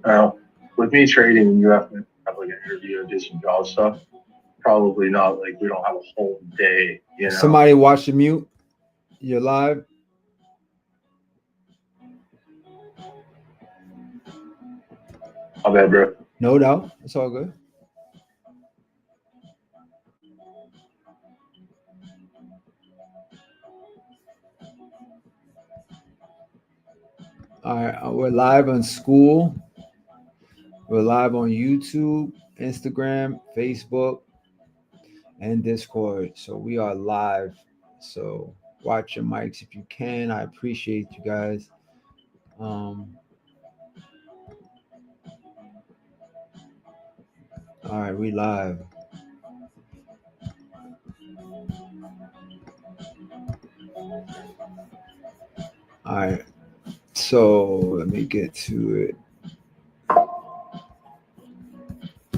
Now, with me trading, you have to have like an interview and do some job stuff. Probably not like we don't have a whole day, you know. Somebody watch the mute. You're live. How bad, bro? No doubt. It's all good. All right. We're live on school. We're live on YouTube, Instagram, Facebook, and Discord. So we are live. So watch your mics if you can. I appreciate you guys. All right, we live. All right. So let me get to it.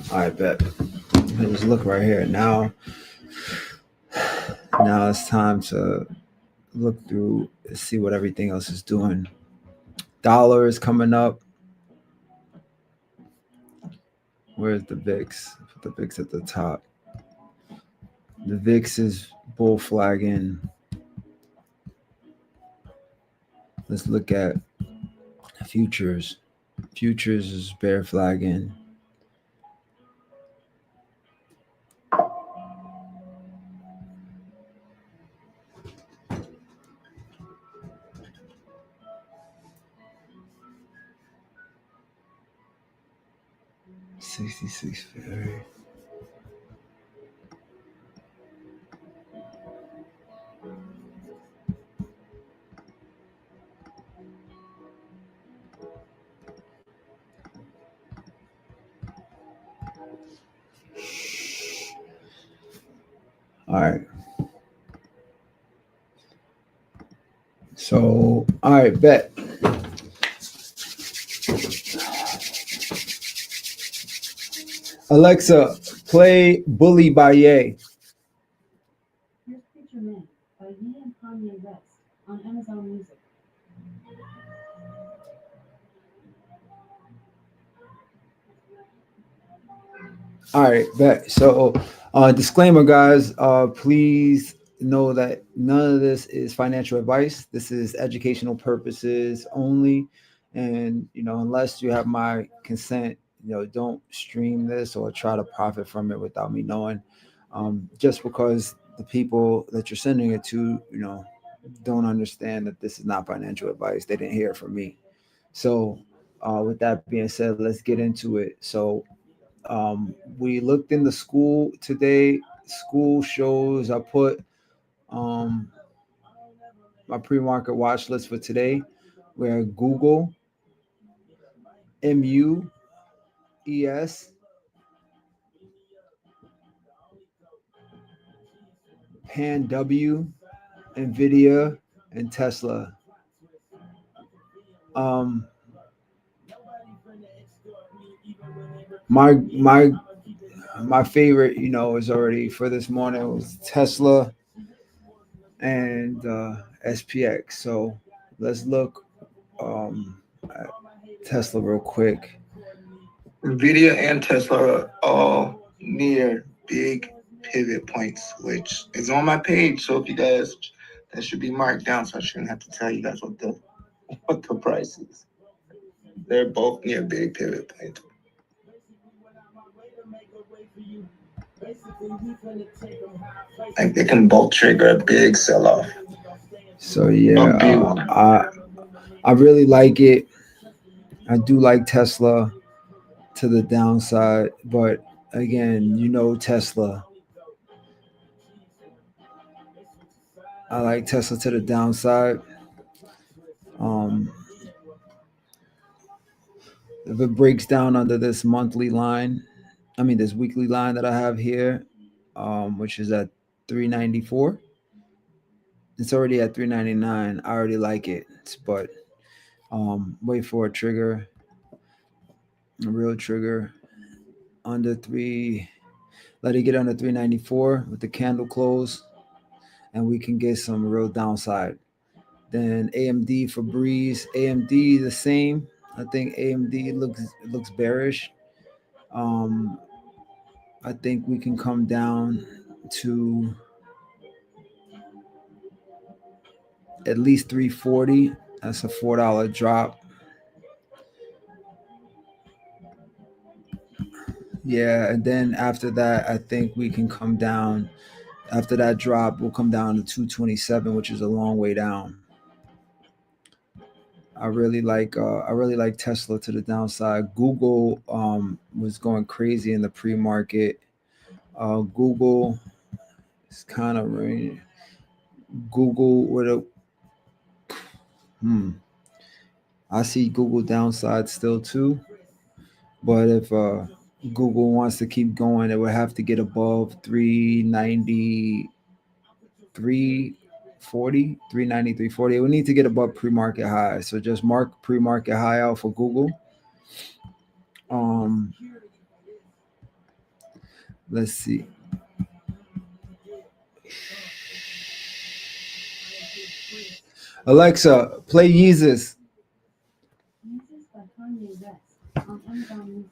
All right, bet. Let's look right here. Now it's time to look through, see what everything else is doing. Dollar is coming up. Where's the VIX? Put the VIX at the top. The VIX is bull flagging. Let's look at futures. Futures is bear flagging. $66 February. All right. So, all right, bet. Alexa, play Bully by Ye. Here's Preacher Man by Ye and Kanye West on Amazon Music. All right, bet. So, disclaimer, guys. Please know that none of this is financial advice. This is educational purposes only, and unless you have my consent, don't stream this or try to profit from it without me knowing. Just because the people that you're sending it to, don't understand that this is not financial advice. They didn't hear it from me. So, with that being said, let's get into it. So, we looked in the school today. School shows. I put my pre-market watch list for today. We're Google, MUES, Pan W, Nvidia, and Tesla. My favorite, is already for this morning was Tesla and SPX. So let's look at Tesla real quick. Nvidia and Tesla are all near big pivot points, which is on my page. So if you guys, that should be marked down, so I shouldn't have to tell you guys what the price is. They're both near big pivot points. Like they can both trigger a big sell-off. So yeah, I really like it. I do like Tesla to the downside, but again, Tesla. I like Tesla to the downside. If it breaks down under this monthly line, this weekly line that I have here, which is at 394. It's already at 399. I already like it, but wait for a trigger, a real trigger under three. Let it get under 394 with the candle close, and we can get some real downside. Then AMD for Breeze. AMD the same. I think AMD looks bearish. Um, I think we can come down to at least 340. That's a $4 drop. Yeah, and then after that, I think we can come down. After that drop, we'll come down to 227, which is a long way down. I really like Tesla to the downside. Google was going crazy in the pre-market. Google is kind of Google with a I see Google downside still too, but if Google wants to keep going, it would have to get above 390, 340, 390, 340. It would need to get above pre-market high. So just mark pre-market high out for Google. Let's see. Alexa, play Yeezus. Yeezus by Kanye West on Amazon Music.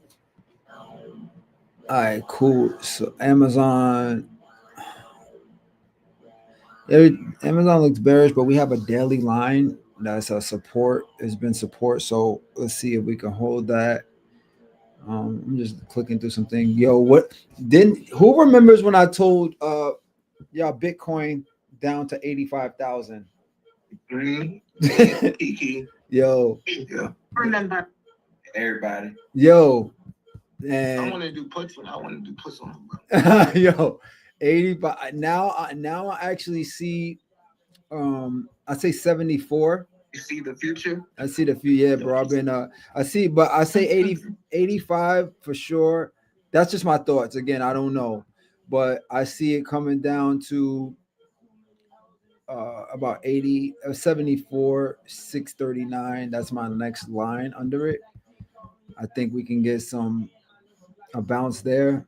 All right, cool. So Amazon looks bearish, but we have a daily line that's a support. It's been support. So let's see if we can hold that. I'm just clicking through something. Yo, who remembers when I told y'all Bitcoin down to 85,000? Green, Kiki. Yo, Yeah. Remember everybody. Yo, I and want to do puts when I want to do puts on them, bro. yo, 85. Now I actually see I say 74. You see the future? I see the few, yeah, bro. I've been I see, but I say 80, 85 for sure. That's just my thoughts. Again, I don't know. But I see it coming down to about 80, 74, 639. That's my next line under it. I think we can get a bounce there.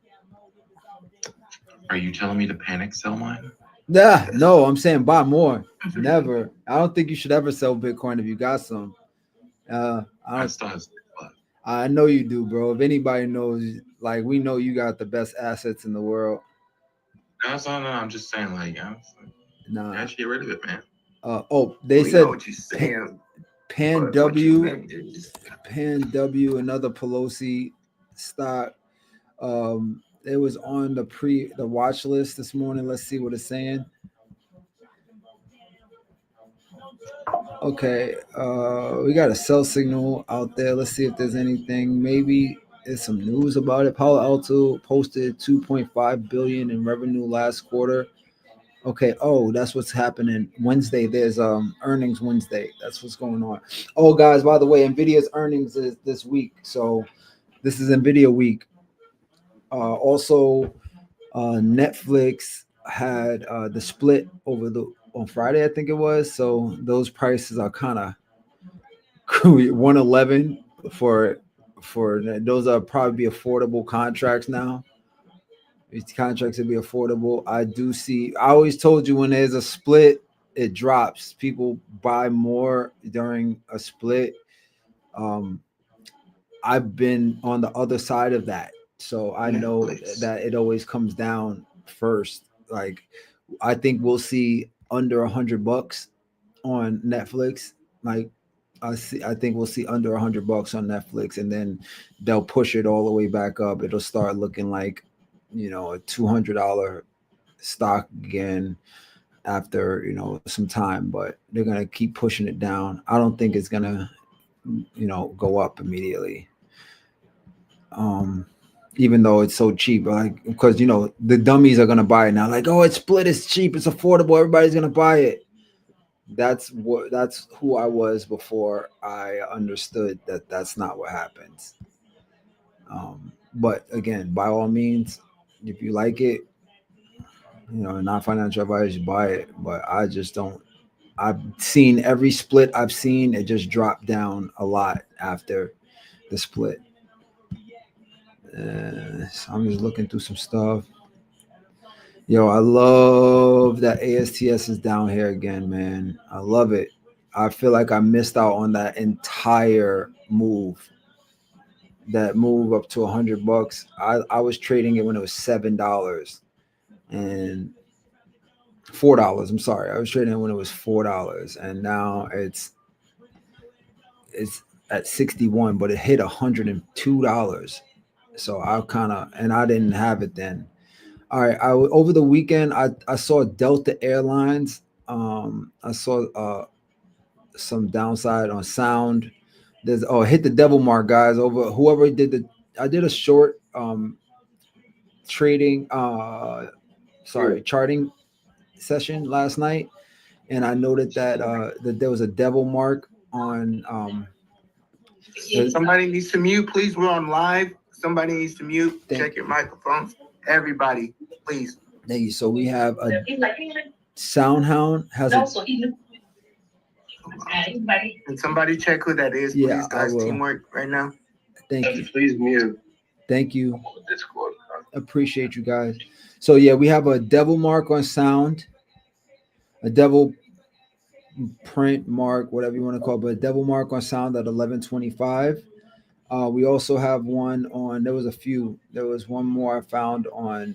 Are you telling me to panic sell mine? Yeah, no, I'm saying buy more. Never. I don't think you should ever sell Bitcoin if you got some. I still have 6 left. I know you do, bro. If anybody knows, like we know you got the best assets in the world. No, I'm just saying, like, Nah. I should get rid of it, man. They We said know what you're saying. Pan W, another Pelosi stock. It was on the watch list this morning. Let's see what it's saying. Okay, we got a sell signal out there. Let's see if there's anything. Maybe there's some news about it. Palo Alto posted 2.5 billion in revenue last quarter. Okay, that's what's happening Wednesday. There's earnings Wednesday. That's what's going on. Oh, guys, by the way, Nvidia's earnings is this week, so this is Nvidia week. Also, Netflix had the split on Friday, I think it was. So those prices are kind of 111 for those are probably be affordable contracts now. These contracts will be affordable. I always told you when there's a split, it drops. People buy more during a split. I've been on the other side of that. So I know that it always comes down first. Like I think we'll see under $100 on Netflix. Like I think we'll see under $100 on Netflix, and then they'll push it all the way back up. It'll start looking like, a $200 stock again after some time, but they're gonna keep pushing it down. I don't think it's gonna go up immediately. Even though it's so cheap, like because the dummies are gonna buy it now. Like, oh, it's split, it's cheap, it's affordable, everybody's gonna buy it. That's who I was before I understood that that's not what happens. But again, by all means, if you like it, not financial advice, you buy it. But I just don't. I've seen every split I've seen, it just dropped down a lot after the split. So I'm just looking through some stuff. Yo, I love that ASTS is down here again, man. I love it. I feel like I missed out on that entire move. That move up to $100. I was trading it when it was $7 and $4. I'm sorry, I was trading it when it was $4, and now it's at 61, but it hit $102. So I kind of, and I didn't have it then. All right, over the weekend I saw Delta Airlines. I saw some downside on Sound. There's hit the devil mark, guys. Over whoever did I did a short trading charting session last night, and I noted that there was a devil mark on Somebody needs to mute, please. We're on live. Somebody needs to mute. Thank Check your microphones. Everybody, please. Thank you. So we have a Soundhound has a Can somebody check who that is, Yeah, please, guys? I will. Teamwork right now. thank you. Please mute Thank you. Discord. Appreciate you guys. So yeah, we have a devil mark on Sound, a devil print mark, whatever you want to call it, but a devil mark on Sound at 1125. We also have one on. There was a few. There was one more I found on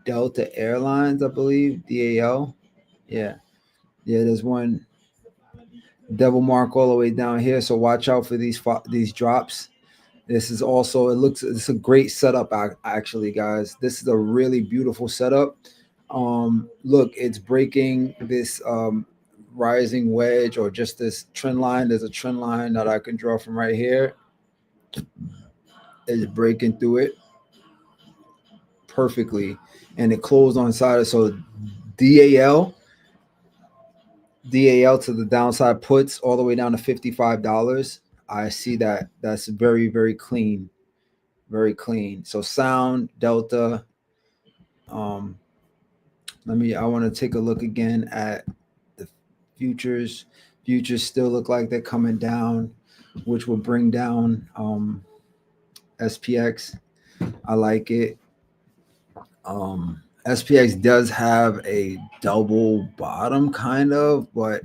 Delta Airlines, I believe, DAL. Yeah, There's one devil mark all the way down here. So watch out for these drops. This is also it's a great setup actually, guys. This is a really beautiful setup. Look, it's breaking this rising wedge or just this trend line. There's a trend line that I can draw from right here. It's breaking through it perfectly, and it closed on side. So DAL to the downside puts all the way down to $55. I see that. That's very, very clean. Very clean. So Sound, Delta. I want to take a look again at the futures. Futures still look like they're coming down, which will bring down SPX. I like it. SPX does have a double bottom kind of, but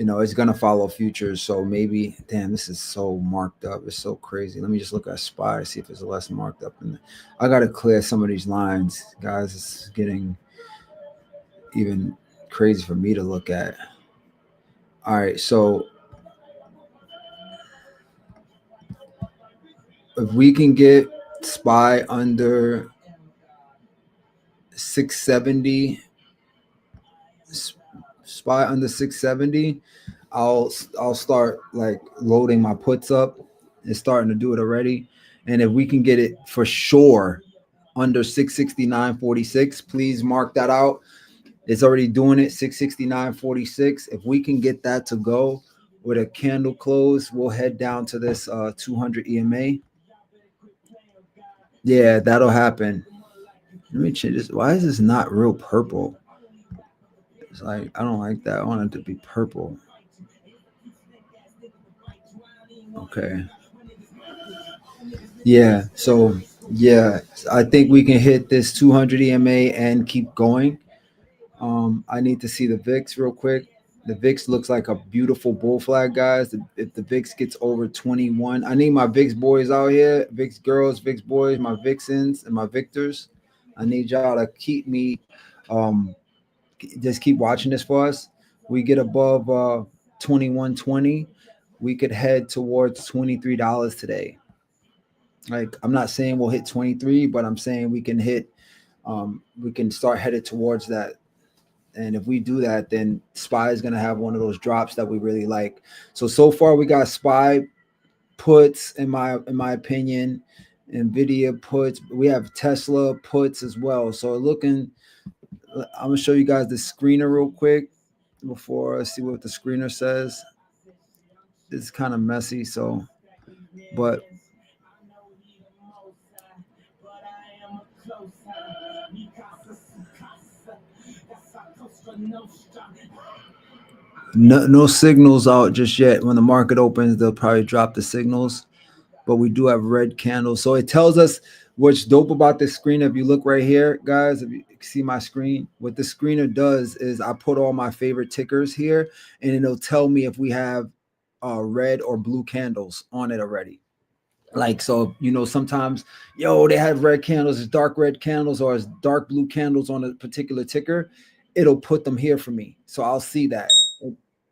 it's gonna follow futures. So maybe, damn, this is so marked up. It's so crazy. Let me just look at SPY, see if it's less marked up. I gotta clear some of these lines, guys. It's getting even crazy for me to look at. All right, so if we can get SPY under 670, SPY under 670, I'll start like loading my puts up. It's starting to do it already. And if we can get it for sure under 669.46, please mark that out. It's already doing it, 669.46. If we can get that to go with a candle close, we'll head down to this 200 EMA. Yeah, that'll happen. Let me change this. Why is this not real purple? It's like, I don't like that. I want it to be purple. Okay. Yeah. So yeah, I think we can hit this 200 EMA and keep going. I need to see the VIX real quick. The VIX looks like a beautiful bull flag, guys. If the VIX gets over 21, I need my VIX boys out here, VIX girls, VIX boys, my Vixens and my Victors. I need y'all to keep me, just keep watching this for us. We get above 21.20, we could head towards $23 today. Like, I'm not saying we'll hit 23, but I'm saying we can hit, we can start headed towards that. And if we do that, then SPY is going to have one of those drops that we really like. So far we got SPY puts, in my opinion, NVIDIA puts. We have Tesla puts as well. So I'm going to show you guys the screener real quick before I see what the screener says. It's kind of messy, but no signals out just yet. When the market opens, they'll probably drop the signals, but we do have red candles. So it tells us what's dope about this screen. If you look right here, guys, if you see my screen, what the screener does is I put all my favorite tickers here, and it'll tell me if we have red or blue candles on it already. Like, so, you know, sometimes, they have red candles, it's dark red candles, or it's dark blue candles on a particular ticker. It'll put them here for me. So I'll see that.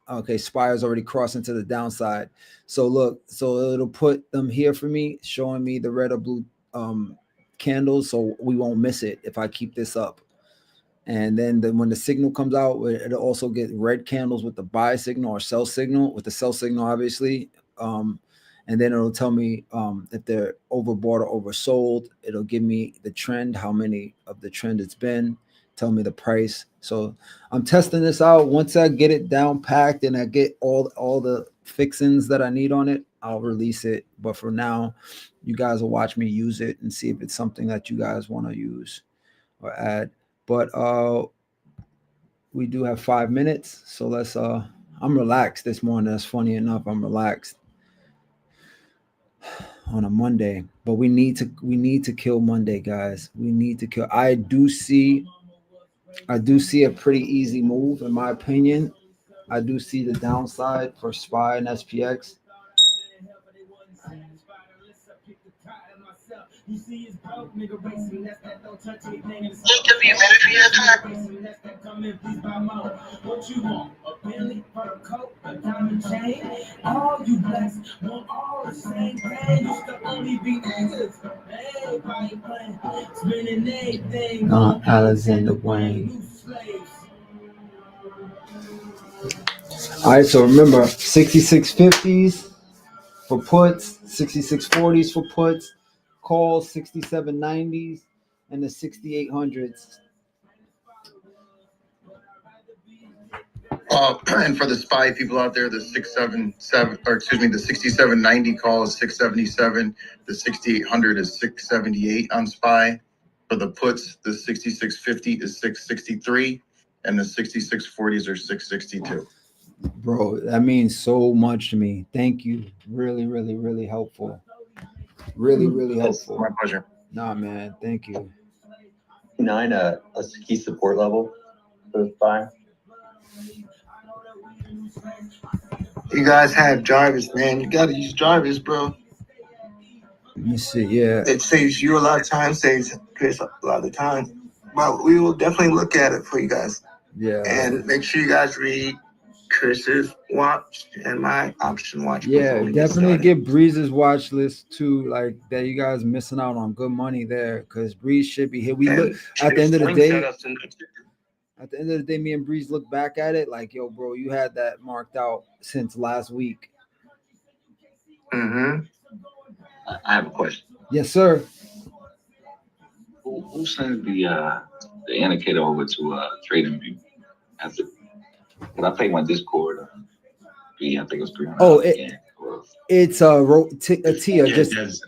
Okay, Spire's already crossed into the downside. So look, so it'll put them here for me, showing me the red or blue candles, so we won't miss it if I keep this up. And then when the signal comes out, it'll also get red candles with the buy signal or sell signal, with the sell signal, obviously. And then it'll tell me if they're overbought or oversold. It'll give me the trend, how many of the trend it's been, tell me the price. So I'm testing this out. Once I get it down packed and I get all the fixings that I need on it, I'll release it. But for now, you guys will watch me use it and see if it's something that you guys want to use or add. But we do have 5 minutes, so let's I'm relaxed this morning. That's funny enough. I'm relaxed on a Monday, but we need to kill Monday, guys. We need to kill. I do see a pretty easy move, in my opinion. I do see the downside for SPY and SPX. Alexander Wayne. All right, so remember 6650s for puts, 6640s for puts, calls 6790s, and the 6800s. And for the SPY people out there, the 6790 call is 677. The 6800 is 678 on SPY. For the puts, the 6650 is 663, and the 6640s are 662. Bro, that means so much to me. Thank you. Really, really, really helpful. Really, really helpful. My pleasure. Nah, man. Thank you. 9, a key support level for the SPY. You guys have Jarvis, man. You gotta use Jarvis, bro. Let me see. Yeah. It saves you a lot of time, saves Chris a lot of time. But we will definitely look at it for you guys. Yeah. And make sure you guys read Chris's watch and my option watch. Yeah, definitely get Breeze's watch list too. Like that, you guys missing out on good money there, because Breeze should be here. We look at the end of the day. At the end of the day, me and Breeze look back at it like, yo, bro, you had that marked out since last week. Mm-hmm. I have a question. Yes, sir. Who sends the indicator over to TradingView? When I play my Discord, I think it was 300. Oh, it's Tia. Just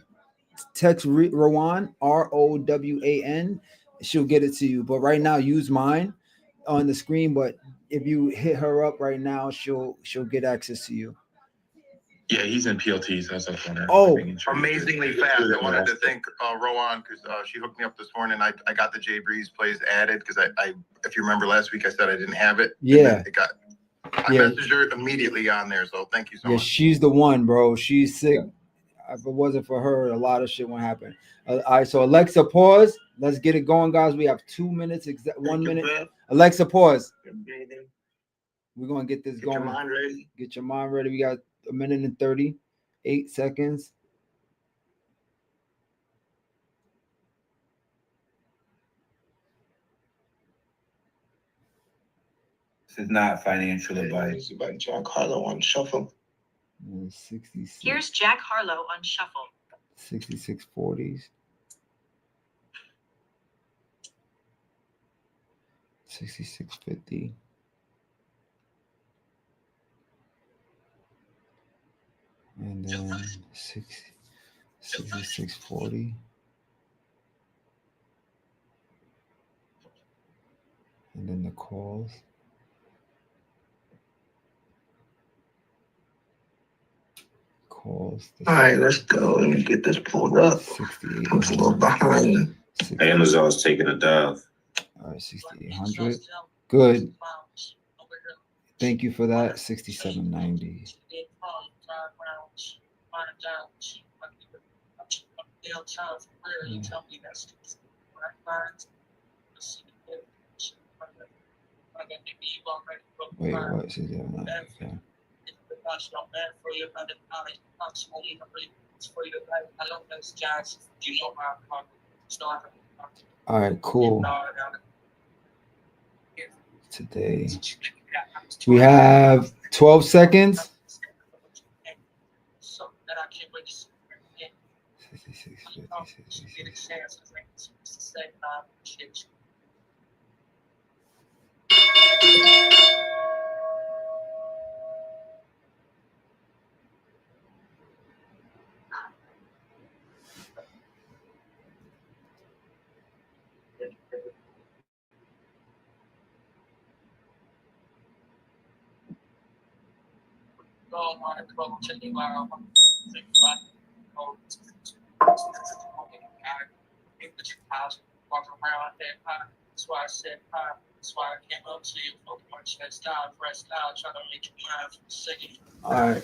text Rowan, ROWAN. She'll get it to you. But right now, use mine on the screen. But if you hit her up right now, she'll get access to you. Yeah, he's in PLTs. That's up on there. Oh, Amazingly fast. I wanted to thank Rowan because she hooked me up this morning. I got the Jay Breeze plays added because I if you remember last week I said I didn't have it. Yeah. I messaged her immediately on there, so thank you so much. She's the one, bro. She's sick. If it wasn't for her, a lot of shit won't happen. All right, so Alexa, pause. Let's get it going, guys. We have 2 minutes, 1 minute. Alexa, pause. We're gonna get this going. Get your mind ready. Get your mind ready. We got 1 minute and 38 seconds. This is not financial advice. It's about Jack Harlow on shuffle. 66. Here's Jack Harlow on shuffle. 6640s. 6650. And then 6640. And then the calls. All right, let's go. Let me get this pulled up. I'm a little behind. Amazon's taking a dive. All right, 6800. Good. Thank you for that. 6790. Wait, what is it? Okay. All right, cool. Today we have 12 seconds. 66, 56. All right.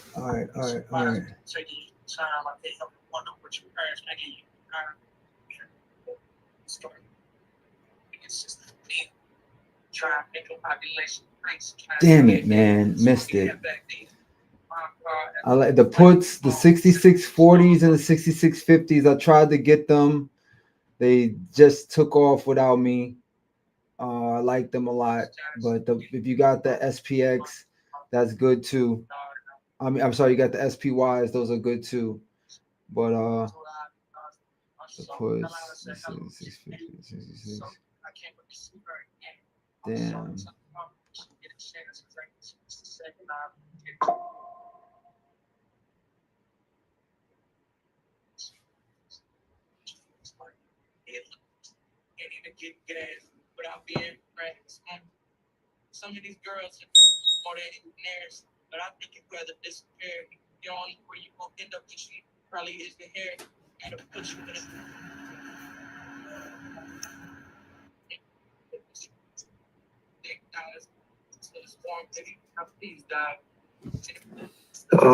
Damn it, man. Missed it. I like the puts, the 6640s and the 6650s. I tried to get them. They just took off without me. I like them a lot. But if you got the SPX, that's good too. I mean, I'm sorry, you got the SPYs, those are good too. But the puts, this is 650, 66. Damn.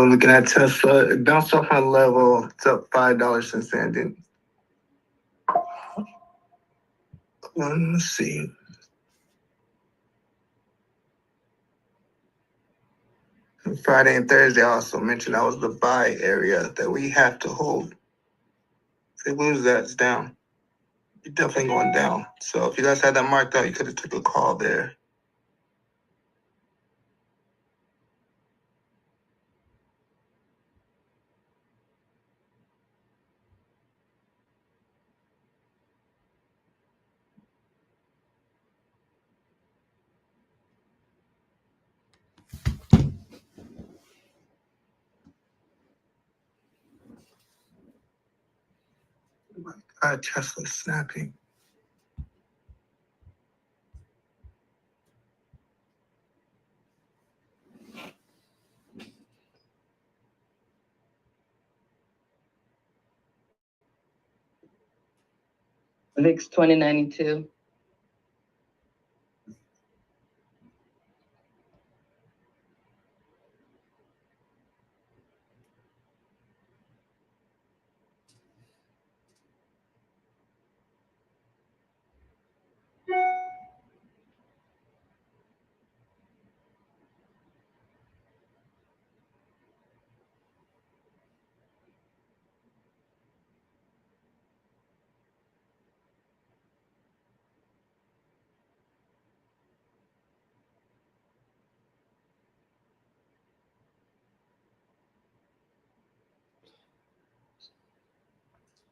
Looking at Tesla, it bounced off my level. It's up $5 since then. Didn't. Let's see. Friday and Thursday, I also mentioned that was the buy area that we have to hold. If they lose that, it's down. You're definitely going down. So if you guys had that marked out, you could have took a call there. Oh my God, Tesla snapping. VIX 2092.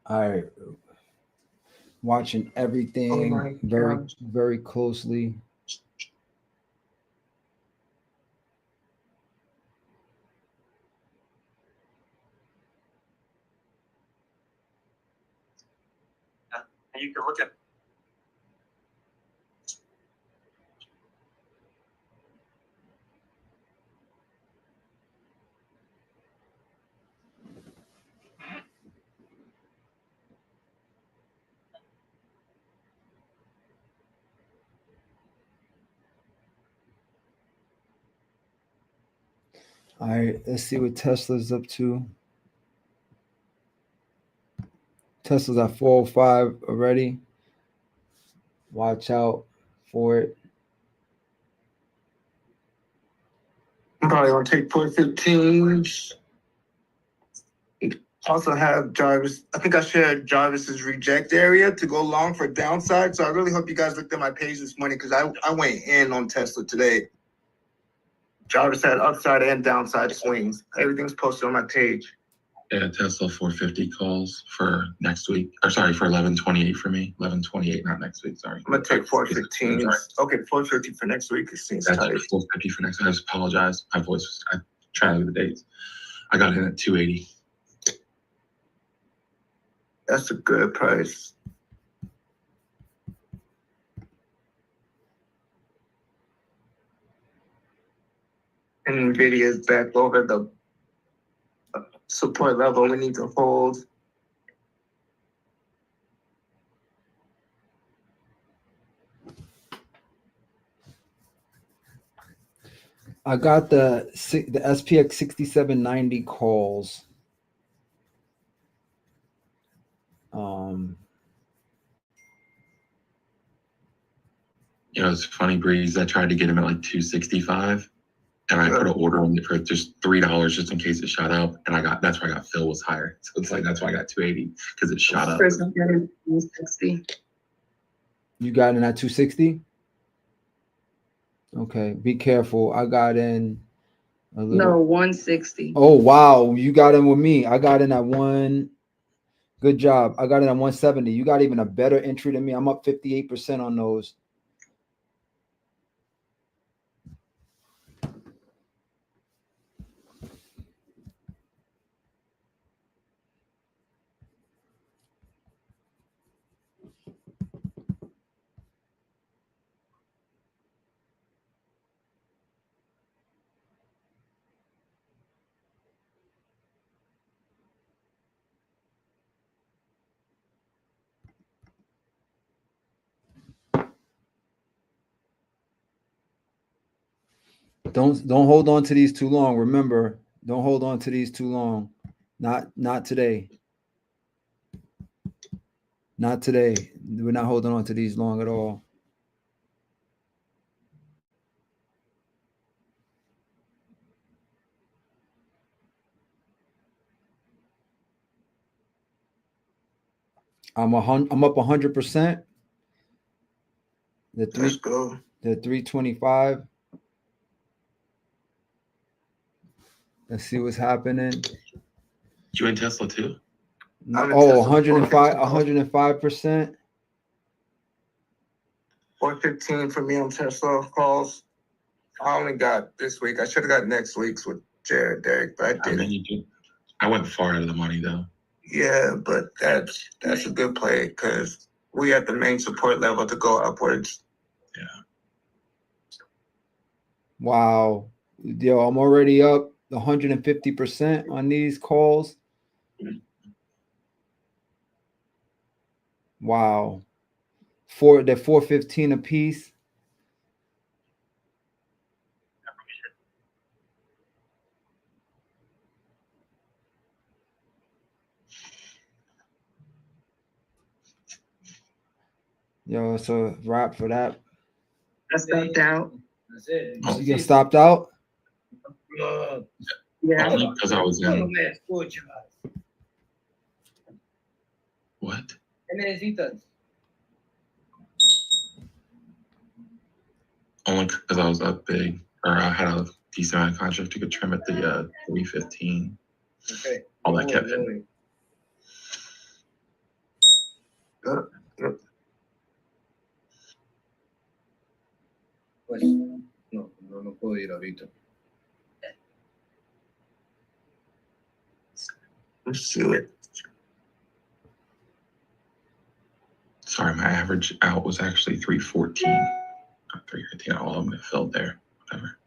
All right. Watching everything very closely. You can look at All right, let's see what Tesla's up to. Tesla's at 405 already. Watch out for it. I'm probably gonna take 415s. Also have Jarvis. I think I shared Jarvis's reject area to go long for downside. So I really hope you guys looked at my page this morning because I went in on Tesla today. Jarvis had upside and downside swings. Everything's posted on my page. Yeah, Tesla 450 calls for next week. Or sorry, for 11:28 for me. 11:28, not next week. Sorry. I'm gonna take 415. Okay, 450 for next week. It seems That's tight. 450 for next week. I just apologize. My voice was, I tried to look at the dates. I got in at 280. That's a good price. And Nvidia is back over the support level we need to hold. I got the SPX 6790 calls. You know, it's funny, Breeze. I tried to get him at like 265, and I put an order on it for just $3 just in case it shot up. And that's why I got Phil was higher. So it's like that's why I got 280 because it shot up. 160. You got in at 260? Okay, be careful. I got in a little. No, 160. Oh, wow. You got in with me. I got in at one. Good job. I got in at 170. You got even a better entry than me. I'm up 58% on those. Don't hold on to these too long. Remember, don't hold on to these too long. Not today. Not today. We're not holding on to these long at all. I'm up 100%. Let's go. The 325. Let's see what's happening. You in Tesla too? Oh, 105%. 415 for me on Tesla calls. I only got this week. I should have got next week's with Derek, but I didn't. I went far out of the money though. Yeah, but that's a good play because we at the main support level to go upwards. Yeah. Wow. Yo, I'm already up 150% on these calls. Wow. They're 415 a piece. Yo, it's a wrap for that. I stopped out. That's it. You get stopped out? Yeah. Only because I was in. What? Only because I was up big, or I had a decent amount of contract to go trim at the 315. Okay. All that kept hitting. Pues, no puedo ir ahorita. Let's do it. Sorry, my average out was actually 314. Not 315. All of them that filled there. Whatever.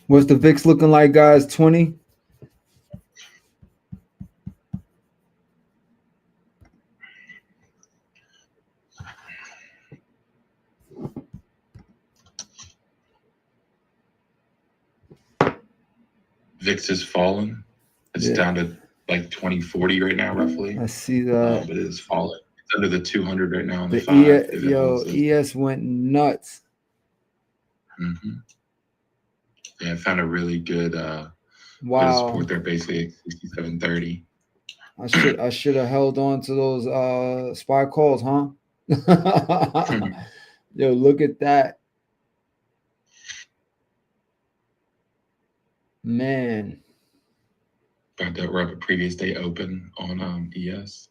What's the VIX looking like, guys? 20? VIX has fallen. It's Yeah. down to like 2040 right now, roughly. I see that. But it is falling. It's under the 200 right now on the The 5. If it holds this. ES went nuts. Mm-hmm. Yeah, I found a really good bit of Wow. support there, basically at 67.30. I should have held on to those SPY calls, huh? Yo, look at that. Man. But we're up a previous day open on ES.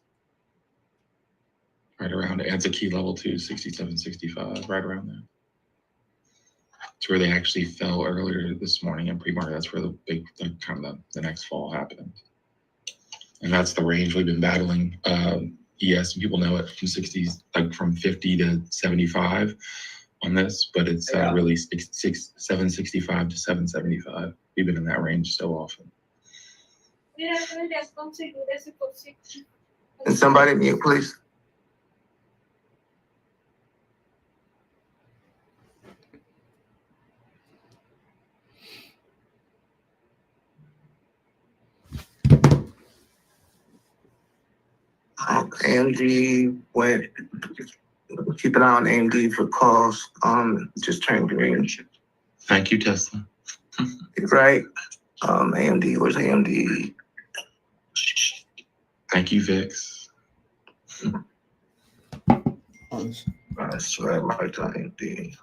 Right around it. It's a key level too, 67.65, right around there. It's where they actually fell earlier this morning in pre-market. That's where the next fall happened. And that's the range we've been battling. ES, and people know it from 60s, like from 50 to 75 on this, but it's really 765 to 775. We've been in that range so often. And somebody mute, please. AMD went. Keep an eye on AMD for calls. Just turned green. Thank you, Tesla. Right. AMD. Where's AMD? Thank you, VIX. That's right. My AMD.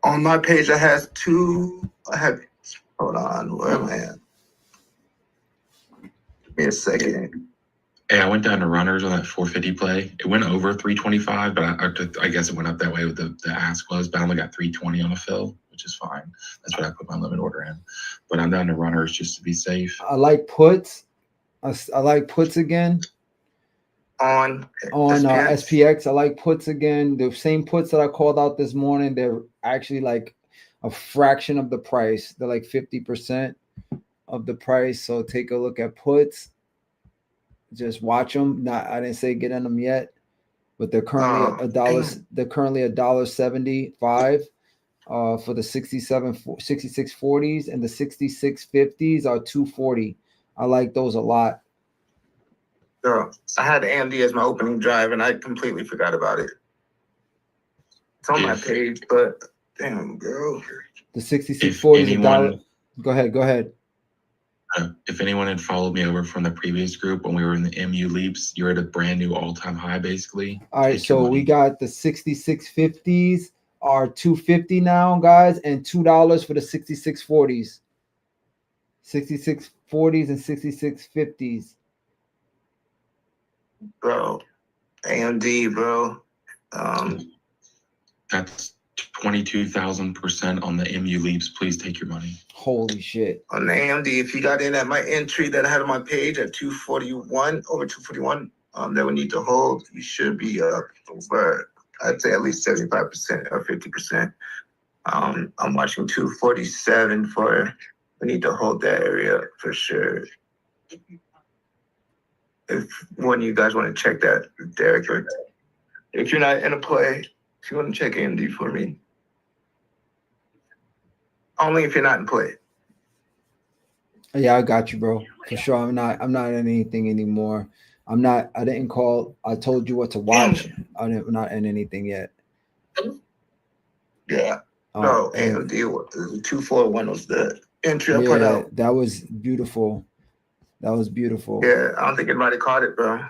On my page, I have hold on, where am I at? Give me a second. Hey, I went down to runners on that 450 play. It went over 325, but I guess it went up that way with the ask was, but I only got 320 on a fill, which is fine. That's what I put my limit order in. But I'm down to runners just to be safe. I like puts. I like puts again. On SPX, I like puts again. The same puts that I called out this morning, they're actually like a fraction of the price. They're like 50% of the price. So take a look at puts. Just watch them. I didn't say get in them yet, but they're currently $1. They're currently $1.75 for the 6640s, and the 6650s are $2.40. I like those a lot. Girl, I had AMD as my opening drive, and I completely forgot about it. It's on my page, but damn, girl. The 6640 is $1. Go ahead. If anyone had followed me over from the previous group when we were in the MU leaps, you're at a brand new all-time high, basically. All right, so we got the 6650s are $2.50 now, guys, and $2 for the 6640s. 6640s and 6650s. Bro, AMD, bro. That's 22,000% on the MU leaps. Please take your money. Holy shit. On the AMD, if you got in at my entry that I had on my page at 241, over 241, that we need to hold, you should be up over, I'd say at least 75% or 50%. I'm watching 247 we need to hold that area for sure. If one of you guys want to check that, Derek, or if you're not in a play, if you want to check AMD for me. Only if you're not in play. Yeah, I got you, bro. For sure. I'm not in anything anymore. I didn't call. I told you what to watch. I'm not in anything yet. Yeah. No, AMD 241 was the entry I put out. That was beautiful. Yeah, I don't think anybody caught it, bro.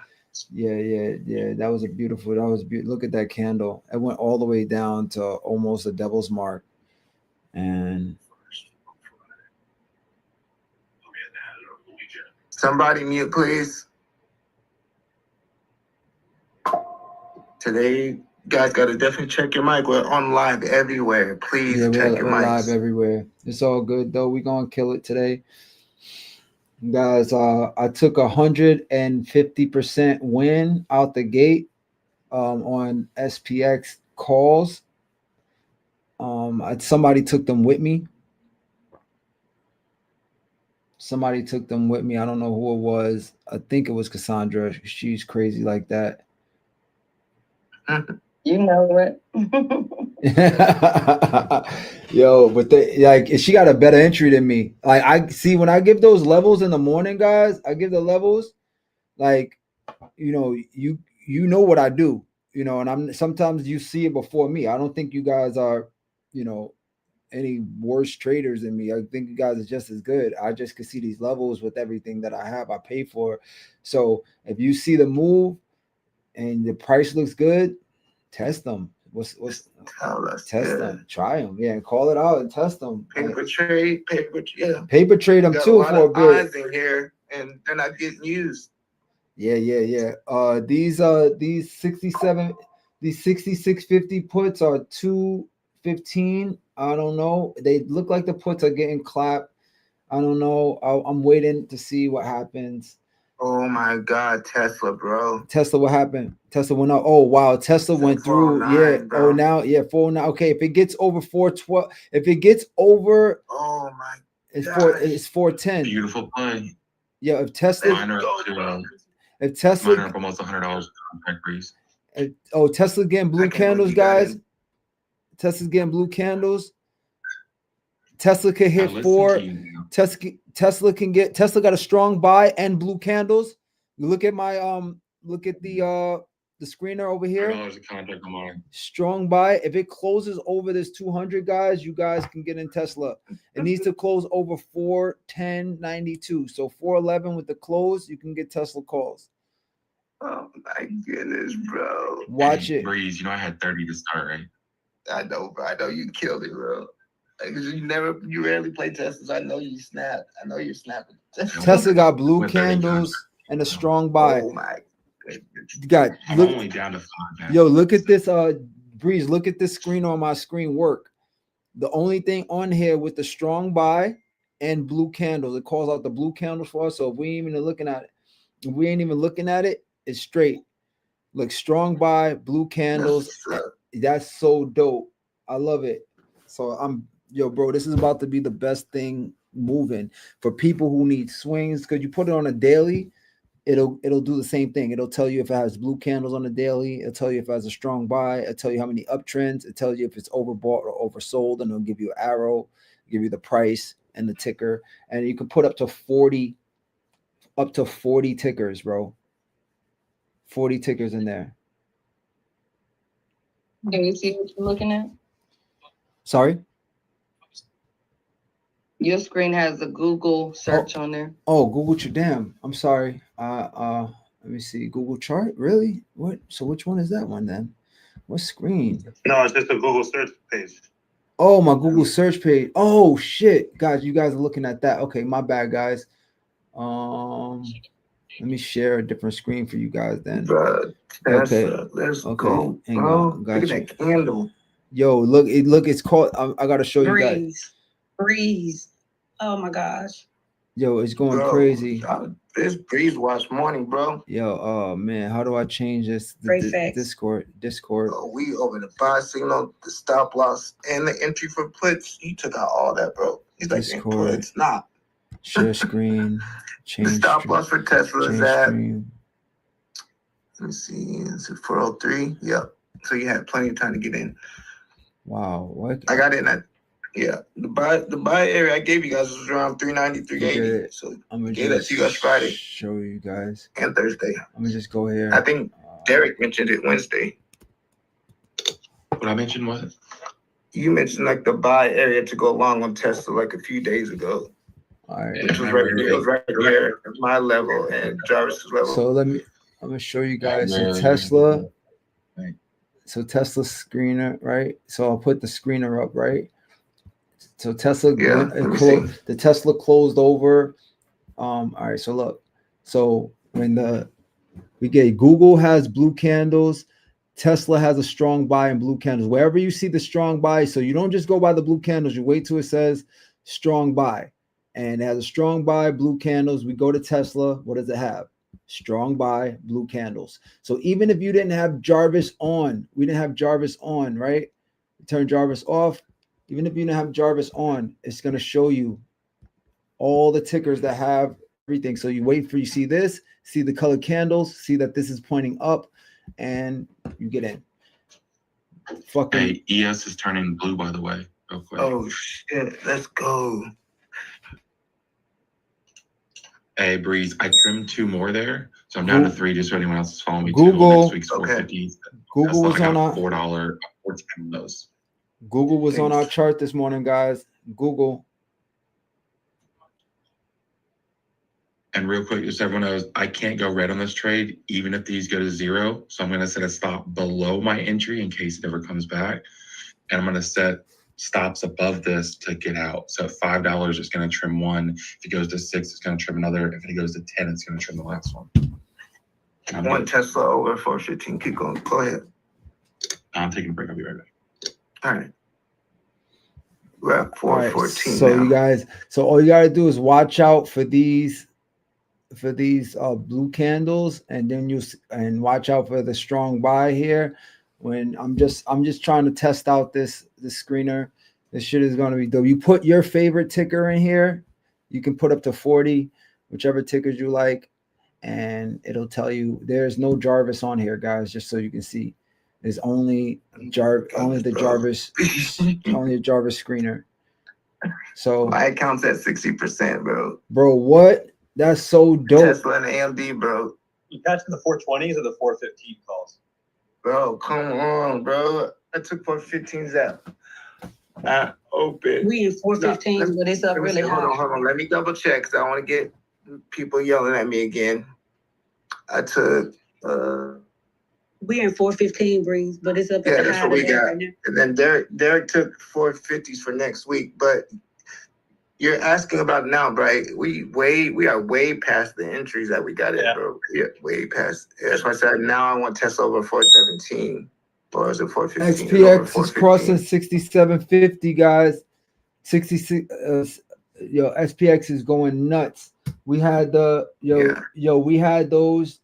Yeah. That was beautiful. Look at that candle. It went all the way down to almost a devil's mark. And somebody mute, please. Today, you guys got to definitely check your mic. We're on live everywhere. Please check your mics. Live everywhere. It's all good, though. We're going to kill it today. Guys, I took 150% win out the gate on SPX calls. Somebody took them with me. Somebody took them with me. I don't know who it was. I think it was Cassandra. She's crazy like that. You know what? Yo, but they like she got a better entry than me. Like I see when I give those levels in the morning, guys, I give the levels like you know what I do, and I'm sometimes you see it before me. I don't think you guys are, any worse traders than me. I think you guys are just as good. I just can see these levels with everything that I have. I pay for. So if you see the move and the price looks good, test them. What's test them? Try them. Yeah, and call it out and test them. Paper trade, Paper trade them got too a lot for a of bit. eyes in here, and they're not getting used. Yeah. These 67, these 6650 puts are 215. I don't know. They look like the puts are getting clapped. I don't know. I'm waiting to see what happens. Oh my God, Tesla, bro. Tesla, what happened? Tesla went up. Oh wow, Tesla went through. Yeah. Bro. Oh now, yeah, 409. Okay, if it gets over 412, if it gets over, oh my, it's 410. Beautiful play. Yeah, if Tesla, Mine are up to, if Tesla, mine are up almost $100 contract breeze. Tesla getting blue candles, guys. Tesla's getting blue candles. Tesla can hit four. Tesla got a strong buy and blue candles. You look at my look at the screener over here. $100 a contract on mine. Strong buy. If it closes over this 200, guys, you guys can get in Tesla. It needs to close over 410.92. So 411 with the close, you can get Tesla calls. Oh my goodness, bro. Watch it. Breeze, I had 30 to start, right? I know, bro. I know you killed it, bro. Like, you rarely play Teslas. I know you snap. I know you're snapping. Tesla got blue candles and a strong buy. Oh my God, I'm only down to 5 now. Yo, look at this, Breeze. Look at this screen on my screen work. The only thing on here with the strong buy and blue candles, it calls out the blue candles for us. So if we ain't even looking at it, it's straight. Like strong buy, blue candles. That's so dope. I love it. So bro, this is about to be the best thing moving for people who need swings. Because you put it on a daily, it'll do the same thing. It'll tell you if it has blue candles on the daily. It'll tell you if it has a strong buy. It'll tell you how many uptrends. It tells you if it's overbought or oversold, and it'll give you an arrow, give you the price and the ticker. And you can put up to 40 tickers, bro. 40 tickers in there. Can you see what you're looking at? Sorry? Your screen has a Google search on there. Oh, Google damn. I'm sorry. Let me see. Google chart? Really? What? So which one is that one then? What screen? No, it's just a Google search page. Oh, my Google search page. Oh shit. Guys, you guys are looking at that. Okay, my bad, guys. Let me share a different screen for you guys then. Bro, okay. Let's go. Hang on. Got look at that candle. Yo, look, it's called. I gotta show you guys. Breeze. Oh my gosh. Yo, it's going crazy. This Breeze watch morning, bro. Yo, oh man, how do I change this? Discord. Oh, we over the buy signal, the stop loss, and the entry for puts. He took out all that, bro. He's like, puts, nah. Share screen. Change the stop loss for Tesla is at. Stream. Let me see. It's at 403. Yep. So you had plenty of time to get in. Wow. What? I got in at. Yeah, the buy area I gave you guys was around 390, 380. So I'm gonna gave that to you guys Friday. Show you guys. And Thursday. I'm gonna just go here. I think Derek mentioned it Wednesday. What I mentioned was? You mentioned like the buy area to go along on Tesla like a few days ago. All right. Which was right there at my level and Jarvis's level. So I'm gonna show you guys Tesla. So Tesla screener, right? So I'll put the screener up, right? So Tesla, the Tesla closed over. All right. So look, so when we get Google has blue candles, Tesla has a strong buy and blue candles. Wherever you see the strong buy, so you don't just go by the blue candles. You wait till it says strong buy, and it has a strong buy, blue candles. We go to Tesla. What does it have? Strong buy, blue candles. So even if you didn't have Jarvis on, we didn't have Jarvis on, right? Turn Jarvis off. Even if you don't have Jarvis on, it's going to show you all the tickers that have everything. So you wait for you see this, see the colored candles, see that this is pointing up, and you get in. Fucking Hey, ES is turning blue, by the way, real quick. Oh shit, let's go. Hey, Breeze, I trimmed 2 more there, so I'm down to 3 just so anyone else is following me. Google- Next week's Okay. 450. Google was I got on our $4 or 10 of those. Google was on our Thanks. chart this morning, guys. Google. And real quick, just so everyone knows, I can't go red on this trade, even if these go to 0. So I'm going to set a stop below my entry in case it ever comes back. And I'm going to set stops above this to get out. So at $5, it's going to trim 1. If it goes to 6, it's going to trim another. If it goes to 10, it's going to trim the last one. And One Tesla over 415. Keep going. Go ahead. I'm taking a break. I'll be right back. All right. We're at All right, 414 so now. you guys, so all you gotta do is watch out for these blue candles, and then and watch out for the strong buy here. When I'm just trying to test out this screener. This shit is gonna be dope. You put your favorite ticker in here. You can put up to 40, whichever tickers you like, and it'll tell you there's no Jarvis on here, guys. Just so you can see, there's only the Jarvis, only a Jarvis screener. So My account's at 60%, bro, what? That's so dope. Tesla and AMD, bro. You catching the 420s or the 415 calls? Bro, come on, bro. I took 415s out. Open. We in 415, but it's up really Hold high. on. Let me double check because I want to get people yelling at me again. I took We in 415, Breeze, but it's up Yeah, at the that's high what we today got. right now. And then Derek took 450s for next week. But you're asking about now, right? We are way past the entries that we got in, bro. Yeah, way past. That's why I said now I want Tesla over 417. Or is it 415? XPX is crossing 6750, guys. 66. Yo, SPX is going nuts. We had we had those.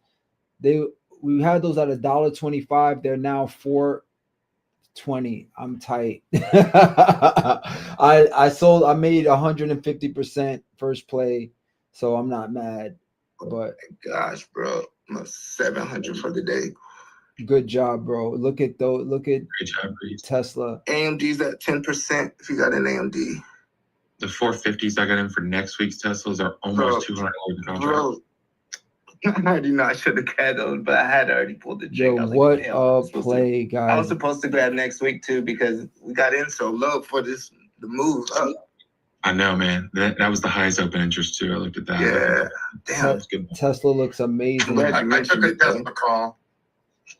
We had those at $1.25. They're now $4.20. I'm tight. I made 150% first play, so I'm not mad. But gosh, bro, I'm at 700 for the day. Good job, bro. Look at Great job, Breeze. Tesla. AMD's at 10% if you got an AMD. The 450s I got in for next week's Teslas are almost $200 a contract. Bro, I already know I should have had those, but I had already pulled the Yo, trigger. I was what like, damn, a play, guys. I was supposed to grab next week too because we got in so low for the move up. I know, man. That was the highest open interest too. I looked at that. Yeah, damn. Good. Tesla looks amazing. I took a Tesla call.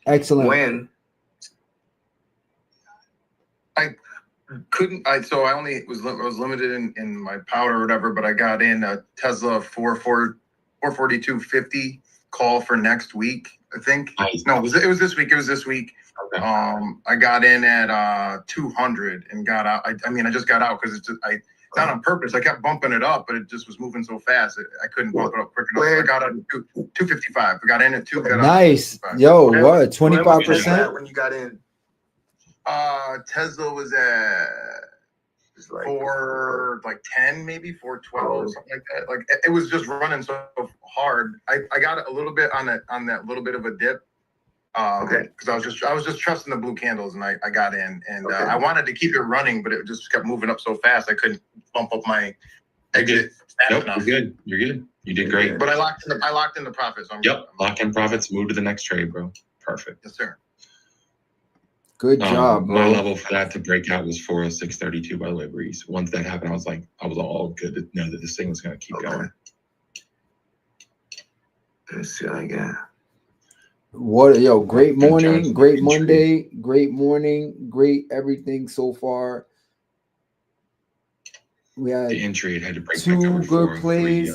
Excellent. When? So I only was limited in my powder or whatever, but I got in a Tesla 442.50 call for next week, I think. Nice. No, it was this week. It was this week. Okay. I got in at 200 and got out. I just got out because it's just, not on purpose. I kept bumping it up, but it just was moving so fast. I couldn't bump it up quick enough. So I got out at 255. I got in at 2. Got Nice. Out at Yo, When what? was 25%? that when you got in? Tesla was at Like 410, maybe 412, something like that. Like it was just running so hard. I got a little bit on that little bit of a dip. Because I was just trusting the blue candles, and I got in, and I wanted to keep it running, but it just kept moving up so fast I couldn't bump up my exit. Nope, you're good. You're good. You did great. But I locked in the profits. So lock in profits. Move to the next trade, bro. Perfect. Yes, sir. Good job, bro. My level for that to break out was 406.32. By the way, Breeze. Once that happened, I was all good to know that this thing was going to keep going. Let's see what I got. What, yo, great morning, Johnson, great Monday, great morning, great everything so far. We had The entry it had to break back two over good plays,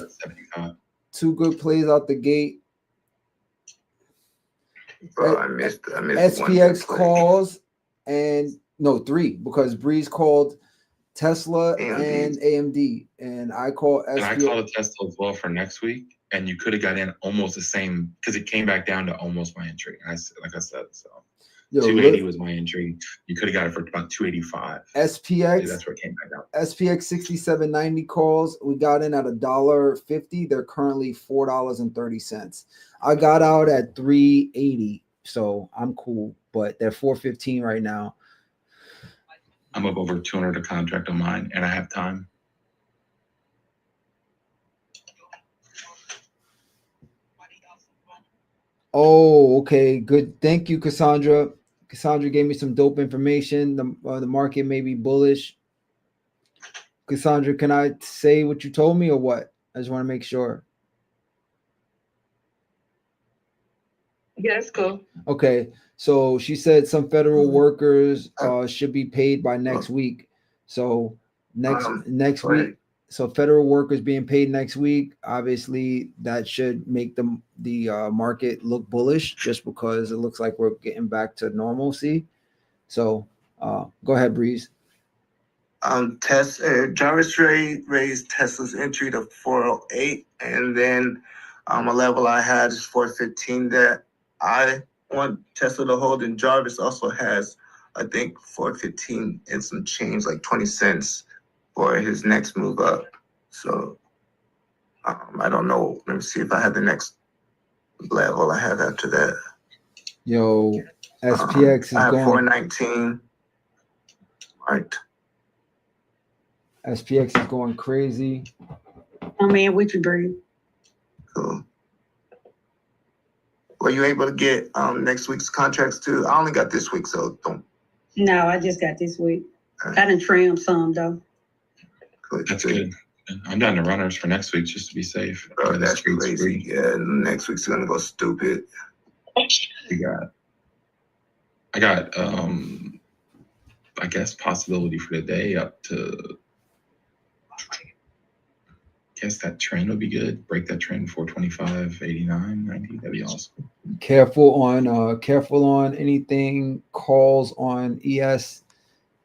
403.75. 2 good plays out the gate. Bro, I missed SPX calls and no 3 because Breeze called Tesla and AMD, and I called SPX. And I called a Tesla as well for next week, and you could have got in almost the same because it came back down to almost my entry. Like I said, so Yo, 280 look, was my entry. You could have got it for about 285. SPX. That's where it came back out. SPX 6790 calls. We got in at $1.50. They're currently $4.30. I got out at 380, so I'm cool. But they're 415 right now. I'm up over 200 a contract on mine, and I have time. Oh, okay, good. Thank you, Cassandra. Cassandra gave me some dope information. The market may be bullish. Cassandra, can I say what you told me or what? I just want to make sure. Yeah, that's cool. Okay, so she said some federal workers should be paid by next week. So next week, so federal workers being paid next week, obviously that should make the market look bullish, just because it looks like we're getting back to normalcy. So go ahead, Breeze. Jarvis raised Tesla's entry to 408, and then a level I had is 415 that I want Tesla to hold, and Jarvis also has, I think, 415 and some change, like 20 cents for his next move up. So I don't know. Let me see if I have the next level I have after that. Yo, SPX is I have going 419. Right. SPX is going crazy. Oh man, with you, Bree. Cool. Were you able to get next week's contracts too? I only got this week, so don't. No, I just got this week. I done trimmed some though. That's good. I'm down to runners for next week just to be safe. Bro, that's crazy. Yeah, next week's gonna go stupid. I got I guess possibility for the day up to, I guess that trend would be good. Break that trend 425, 89, 90. That'd be awesome. Careful on anything calls on ES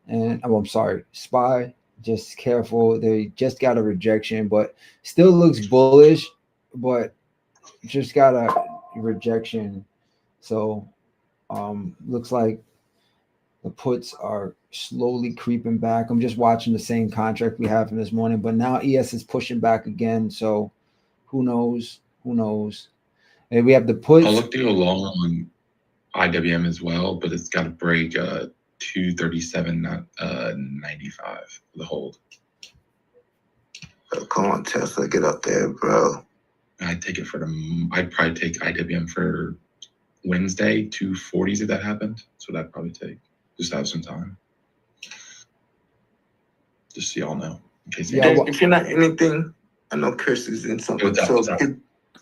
and I'm sorry, SPY. Just careful. They just got a rejection, but still looks bullish, but just got a rejection. So looks like the puts are slowly creeping back. I'm just watching the same contract we had from this morning, but now ES is pushing back again. So who knows? Who knows? And we have the puts. I'll look to go long on IWM as well, but it's got to break 237, not 95 for the hold. Come on, Tesla, get up there, bro. I'd probably take IWM for Wednesday, 240s if that happened. So that'd probably take. Just have some time. Just so y'all know. In case If you're not anything, I know Chris is in something.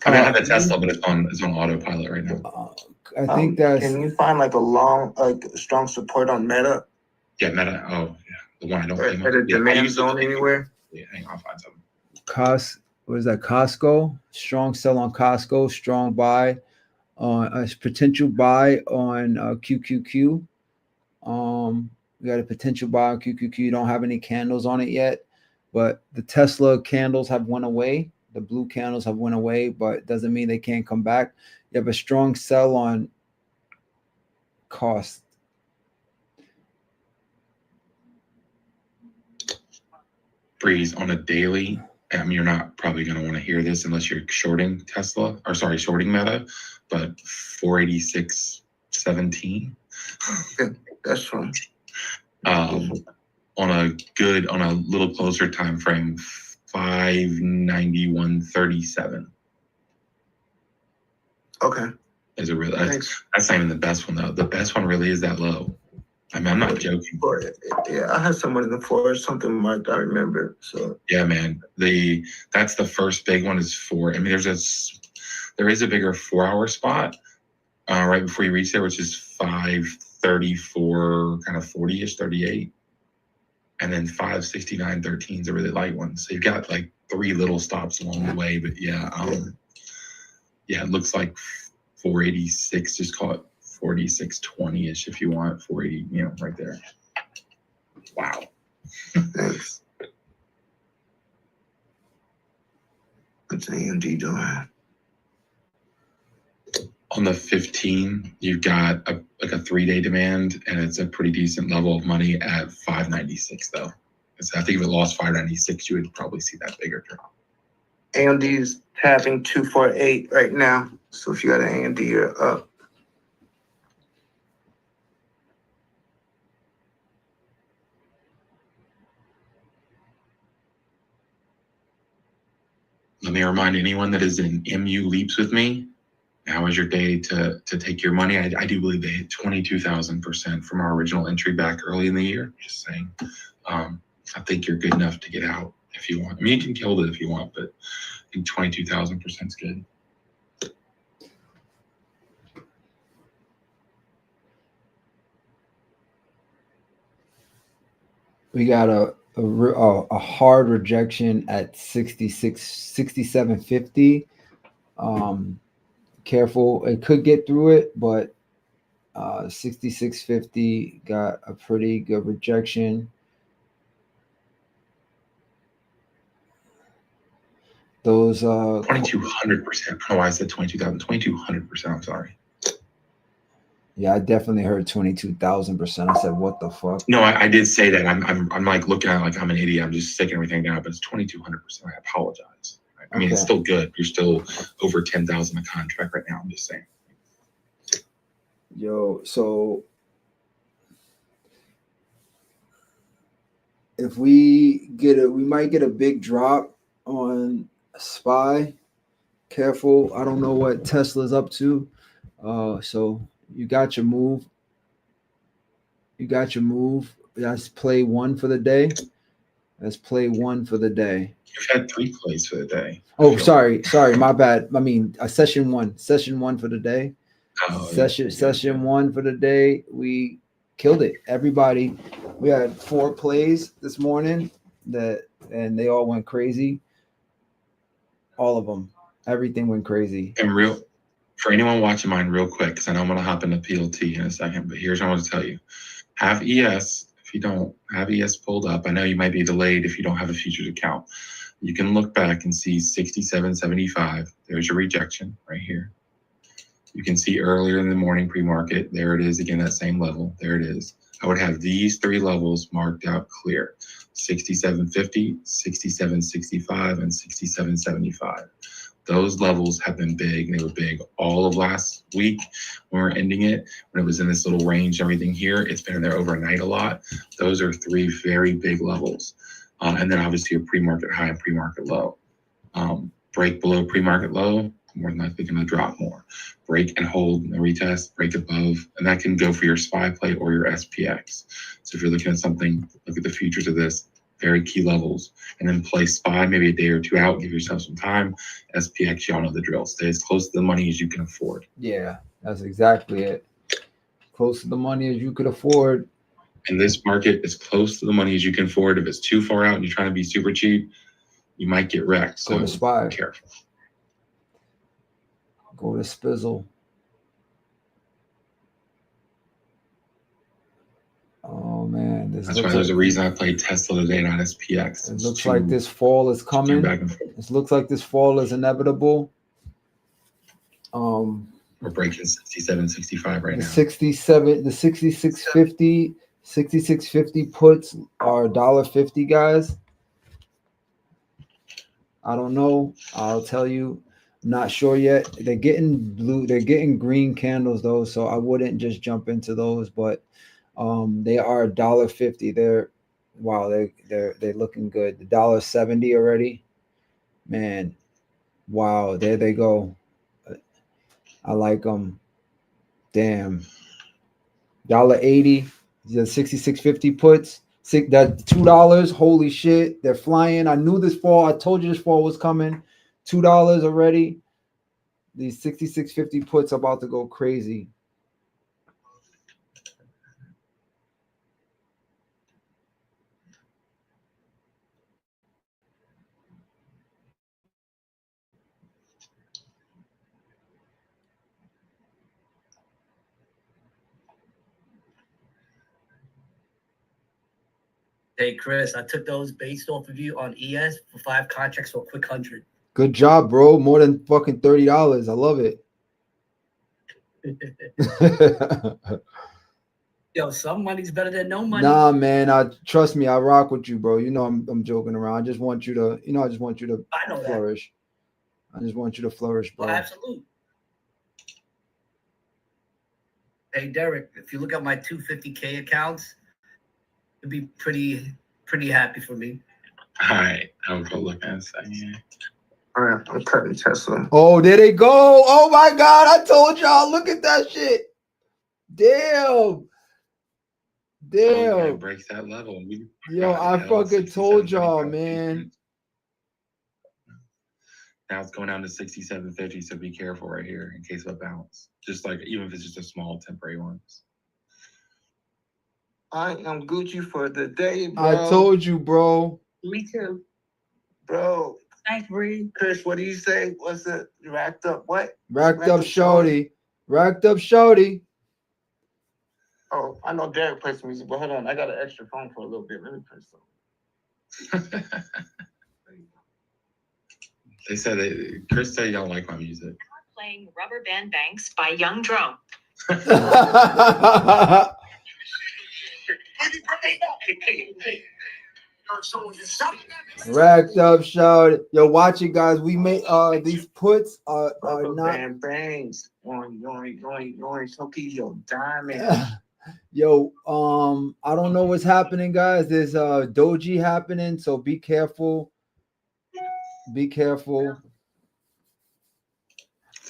I have a Tesla, but it's on autopilot right now. I think that's. Can you find like a strong support on Meta? Yeah, Meta. Oh, yeah, the one I don't. At a demand zone anywhere. Yeah, hang on, I'll find something. What is that? Costco. Strong sell on Costco. Strong buy on a potential buy on QQQ. We got a potential buy on QQQ. You don't have any candles on it yet, but the Tesla candles have went away. The blue candles have went away, but it doesn't mean they can't come back. You have a strong sell on cost. Breeze on a daily. I mean, you're not probably going to want to hear this unless you're shorting shorting Meta, but 486.17. Yeah, that's fine. On a little closer time frame, 591.37. Okay. Is it really? That's not even the best one though. The best one really is that low. I mean, I'm not joking. Yeah, I had someone in the forest, something marked. I remember. So yeah, man. That's the first big one is 4. I mean, there is a bigger 4-hour spot right before you reach there, which is 534, kind of 40ish, 38, and then 569.13 is a really light one. So you've got like 3 little stops along the way, but yeah, it looks like 486. Just call it 46.20ish if you want 480. Right there. Wow. Thanks. What's AMD doing? On the 15, you've got a 3-day demand, and it's a pretty decent level of money at 596 though. So I think if it lost 596, you would probably see that bigger drop. AMD's tapping 248 right now. So if you got an AMD, you're up. Let me remind anyone that is in MU Leaps with me, now is your day to take your money. I do believe they hit 22,000% from our original entry back early in the year. Just saying. I think you're good enough to get out if you want. I mean, you can hold it if you want, but I think 22,000% is good. We got a hard rejection at 67.50. Careful, it could get through it, but 66.50 got a pretty good rejection. Those 2,200%. I don't know why I said 22,000. 2,200%. I'm sorry. Yeah, I definitely heard 22,000%. I said, "What the fuck?" No, I did say that. I'm like looking at it like I'm an idiot. I'm just sticking everything down, but it's 2,200%. I apologize. I mean, It's still good. You're still over 10,000 a contract right now. I'm just saying. Yo, so if we might get a big drop on SPY. Careful. I don't know what Tesla's up to. So you got your move. Let's play one for the day. You've had 3 plays for the day. Oh, sorry, my bad. I mean, session one for the day. Session one for the day. We killed it. Everybody, we had 4 plays this morning and they all went crazy. All of them. Everything went crazy. And for anyone watching mine real quick, because I know I'm going to hop into PLT in a second, but here's what I want to tell you. Have ES. If you don't have ES pulled up, I know you might be delayed if you don't have a futures account. You can look back and see 67.75. There's your rejection right here. You can see earlier in the morning pre-market. There it is again, that same level. There it is. I would have these 3 levels marked out clear. 67.50, 67.65, and 67.75. Those levels have been big. They were big all of last week when we were ending it, when it was in this little range, everything here. It's been in there overnight a lot. Those are 3 very big levels. And then obviously a pre-market high and pre-market low. Break below pre-market low, more than likely going to drop more. Break and hold and retest, break above, and that can go for your SPY play or your SPX. So if you're looking at something, look at the futures of this. Very key levels, and then play SPY maybe a day or 2 out, give yourself some time. SPX, y'all know the drill. Stay as close to the money as you can afford. Yeah, that's exactly it. Close to the money as you could afford. In this market, as close to the money as you can afford. If it's too far out and you're trying to be super cheap, you might get wrecked. So go to SPY. Careful. Go to Spizzle. Oh man, that's why there's a reason I played Tesla today, not SPX. It looks like this fall is coming. It looks like this fall is inevitable. We're breaking 67.65 right now. 67, the 66.50 puts are $1.50, guys. I don't know. I'll tell you. Not sure yet. They're getting green candles though, so I wouldn't just jump into those, but they are $1.50. They're looking good. The $1.70 already, man. Wow, there they go. I like them. Damn. $1.80. The 66.50 puts. That $2. Holy shit, they're flying. I knew this fall. I told you this fall was coming. $2 already. These 66.50 puts are about to go crazy. Hey, Chris, I took those based off of you on ES for 5 contracts for a quick 100. Good job, bro. More than fucking $30. I love it. Yo, some money's better than no money. Nah, man. Trust me. I rock with you, bro. You know I'm joking around. I just want you to, I just want you to I know that. flourish. I just want you to flourish, bro. Oh, absolutely. Hey, Derek, if you look at my 250K accounts, it'd be pretty happy for me. All right, I'll go look at a second. All right, I'm cutting Tesla. Oh, there they go. Oh my God. I told y'all. Look at that shit. Damn. Oh, Damn. it breaks that level. Yo, I fucking told y'all, man. Now it's going down to 67.50, so be careful right here in case of a bounce. Just like, even if it's just a small temporary one. I am Gucci for the day, bro. I told you, bro. Me too. Bro. Thanks, Bree. Chris, what do you say? What's it? Racked up what? Racked up shorty. Racked up shorty. Oh, I know Derek plays some music, but hold on. I got an extra phone for a little bit. Let me play some. They said Chris said you don't like my music. Playing Rubber Band Banks by Young Drum. Racked up shorty. Yo, watch it, guys. We made these puts are not bangs. Going, Tokyo diamond. Yo, I don't know what's happening, guys. There's doji happening, so be careful. Be careful.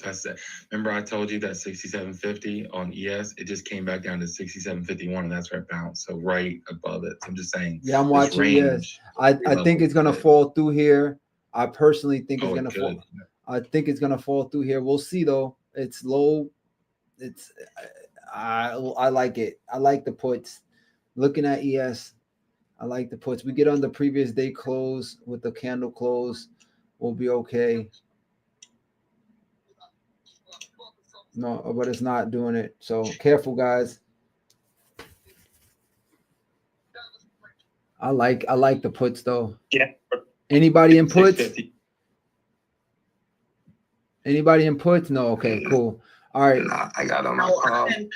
That's it. Remember, I told you that 67.50 on ES, it just came back down to 67.51, and that's where it bounced. So right above it. So I'm just saying. Yeah, I'm watching. Yes, I think it's gonna fall through here. I personally think it's gonna fall. I think it's gonna fall through here. We'll see though. It's low. It's I like it. I like the puts. Looking at ES, I like the puts. We get on the previous day close with the candle close. We'll be okay. No, but it's not doing it. So careful, guys. I like the puts though. Yeah. Anybody in puts? Anybody in puts? No. Okay. Cool. All right. Nah, I got on my phone.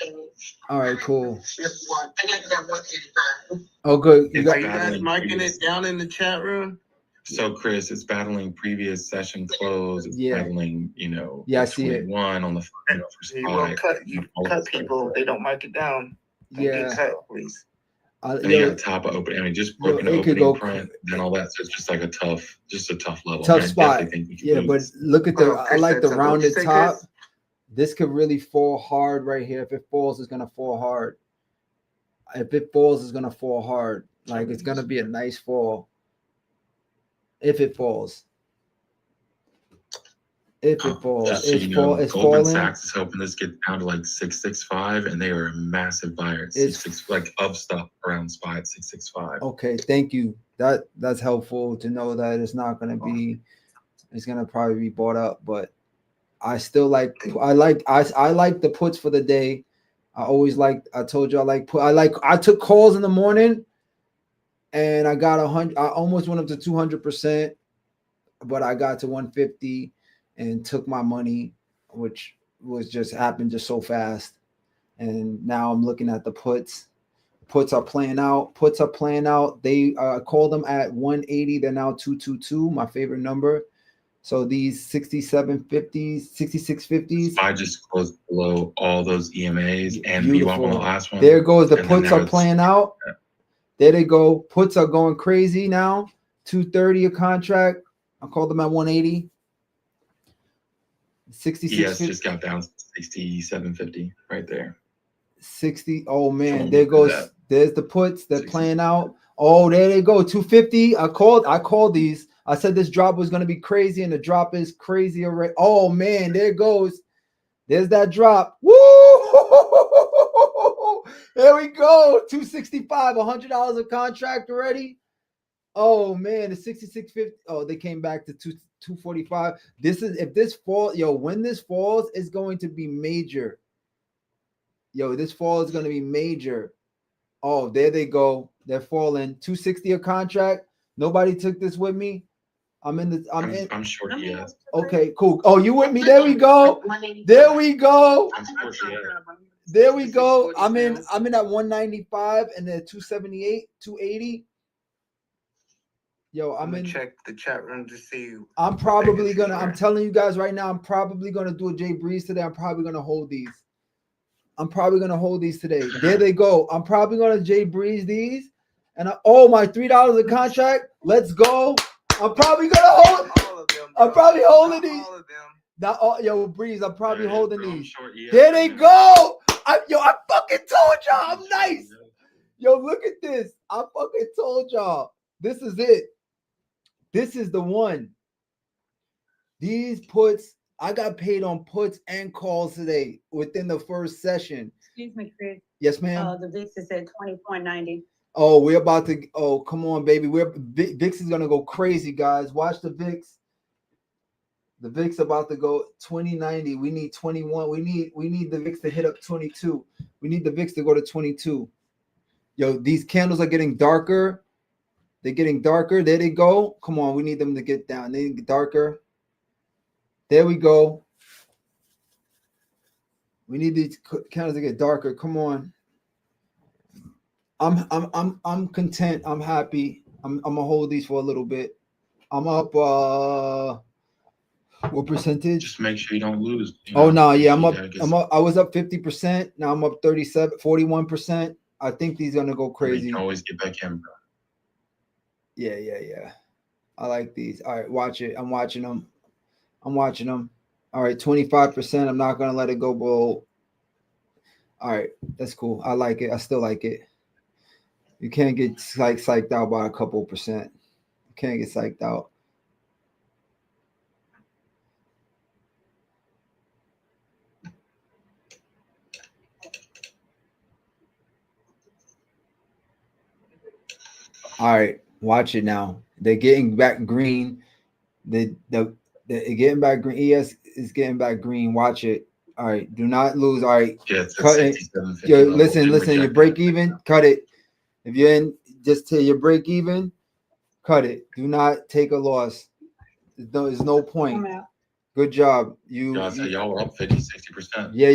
All right. Cool. Oh, good. Are you guys marking it down in the chat room? So, Chris, it's battling previous session close. It's battling, I see it. One on the You cut people. They don't mark it down. Yeah. Cut, please. And you got top of open. I mean, just broken opening print, then all that. So it's just like a tough level. Tough spot. Yeah, but look at I like the rounded top. This could really fall hard right here. If it falls, it's gonna fall hard. If it falls, it's gonna fall hard. Like it's gonna be a nice fall. If it falls. If it falls, it's Goldman falling. Sachs is hoping this gets down to like 665, and they are a massive buyer at 66, like of stuff around SPY at 665. Okay, thank you. That's helpful to know that it's not going to be. It's going to probably be bought up, but I still like. I like the puts for the day. I always like. I told you I like put. I took calls in the morning, and I got 100. I almost went up to 200%, but I got to 150. And took my money, which was just happened just so fast. And now I'm looking at the puts. Puts are playing out. They called them at 180. They're now 222, my favorite number. So these 6750s, 6650s. I just closed below all those EMAs and beautiful. on the last one. There goes the puts are playing out. There they go. Puts are going crazy now. 230 a contract. I called them at 180. 66. Yes, just got down to 67.50 right there. 60. Oh man, there goes. There's the puts. They're playing out. Oh, there they go. 250. I called these. I said this drop was gonna be crazy, and the drop is crazy already. Oh man, there it goes. There's that drop. Woo! There we go. 265. $100 a contract already. Oh man, the 66.50. Oh, they came back to 245. This is if this fall, when this falls, it's going to be major. This fall is going to be major. Oh, there they go. They're falling. 260 a contract. Nobody took this with me. I'm in. I'm short ES. Okay, cool. Oh, you with me? There we go. There we go. I'm short ES. There we go. I'm in at 195 and then 278, 280. Yo, I'm gonna check the chat room to see. I'm probably gonna. I'm telling you guys right now. I'm probably gonna do a Jay Breeze today. I'm probably gonna hold these. Today. There they go. I'm probably gonna Jay Breeze these. And my $3 a contract. Let's go. I'm probably gonna hold. All of them. I'm probably holding these. All of them. Not all, yo, Breeze. I'm probably holding these. ES. There they go. I fucking told y'all I'm nice. Yo, look at this. I fucking told y'all. This is it. This is the one. These puts, I got paid on puts and calls today within the first session. Excuse me, Chris. Yes, ma'am. The VIX is at 20.90. Oh, we're about to. Oh, come on, baby. VIX is gonna go crazy, guys. Watch the VIX. The VIX about to go 2090. We need 21. We need the VIX to hit up 22. We need the VIX to go to 22. Yo, these candles are getting darker. They're getting darker. There they go. Come on, we need them to get down. They get darker. There we go. We need these candles to get darker. Come on. I'm content. I'm happy. I'm gonna hold these for a little bit. I'm up. What percentage? Just make sure you don't lose. Oh no, yeah, I'm up. I was up 50%. Now I'm up 41%. I think these gonna go crazy. You can always get back in, bro. Yeah. I like these. All right, watch it. I'm watching them. All right, 25%. I'm not gonna let it go below. All right, that's cool. I like it. I still like it. You can't get psyched out by a couple percent. You can't get psyched out. All right, watch it now. They're getting back green. They're getting back green. ES is getting back green. Watch it. All right, do not lose. All right, yeah, cut it. Yo, listen. You break even. Cut it. If you're in, just till you break even. Cut it. Do not take a loss. There's no point. Good job. Y'all were up 50-60%. Yeah.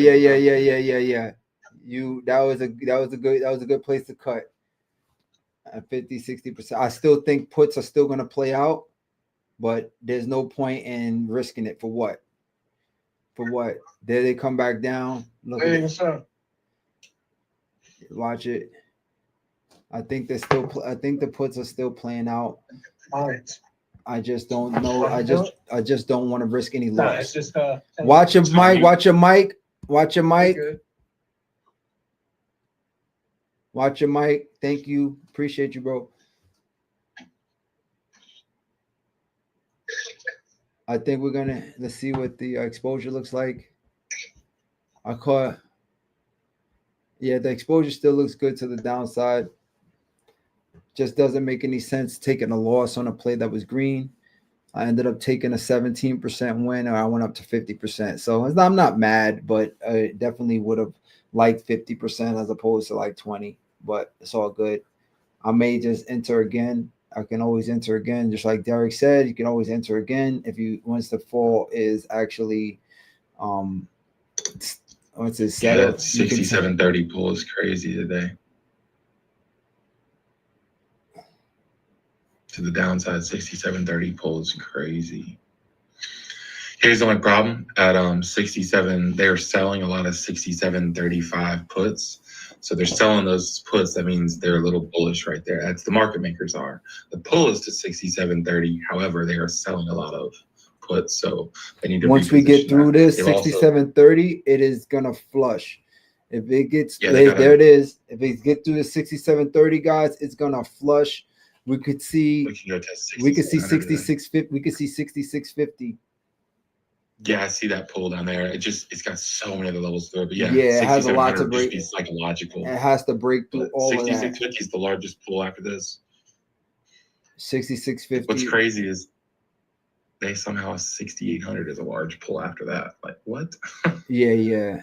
That was a good place to cut. At 50-60%. I still think puts are still going to play out, but there's no point in risking it for what? There they come back down. Look at it. Watch it. I think the puts are still playing out. I just don't know. I just don't want to risk any loss. It's just Watch your mic. Watch your mic. Watch your mic. Thank you. Appreciate you, bro. I think let's see what the exposure looks like. The exposure still looks good to the downside. Just doesn't make any sense taking a loss on a play that was green. I ended up taking a 17% win, or I went up to 50%. So I'm not mad, but I definitely would have liked 50% as opposed to like 20. But it's all good. I may just enter again. I can always enter again. Just like Derek said, you can always enter again once the fall is actually once it's set up. 67.30 pull is crazy today. To the downside, 67.30 pull is crazy. Here's the only problem at 67. They're selling a lot of 67.35 puts. So they're selling those puts. That means they're a little bullish right there. That's the market makers are. The pull is to 67.30. However, they are selling a lot of puts. So they need to. Once we get through this 67.30, it is gonna flush. If it gets there, it is. If it get through the 67.30, guys, it's gonna flush. We could see 6650. We could see 6650. Yeah, I see that pull down there. It's got so many other levels through it. But yeah, it has a lot to break. It's psychological. It has to break through all of that. 6650 is the largest pull after this. 6650. What's crazy is they somehow have 6800 as a large pull after that. Like what? Yeah.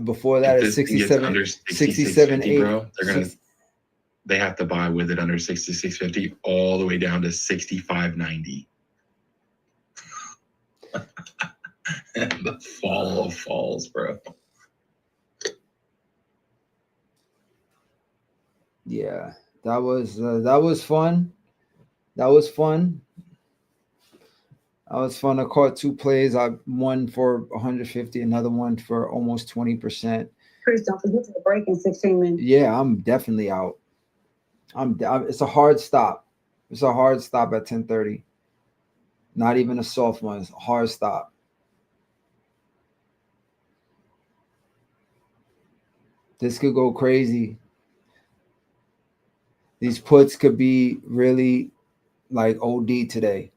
Before that, it's 67, 67, 8. Bro, they're gonna. they have to buy with it under 66.50 all the way down to 65.90. The fall of falls, bro. Yeah, that was fun. That was fun. That was fun. I caught 2 plays. I one for 150, another one for almost 20%. Chris, don't forget to the break in 16 minutes. Yeah, I'm definitely out. It's a hard stop. It's a hard stop at 10:30. Not even a soft one. It's a hard stop. This could go crazy. These puts could be really like OD today.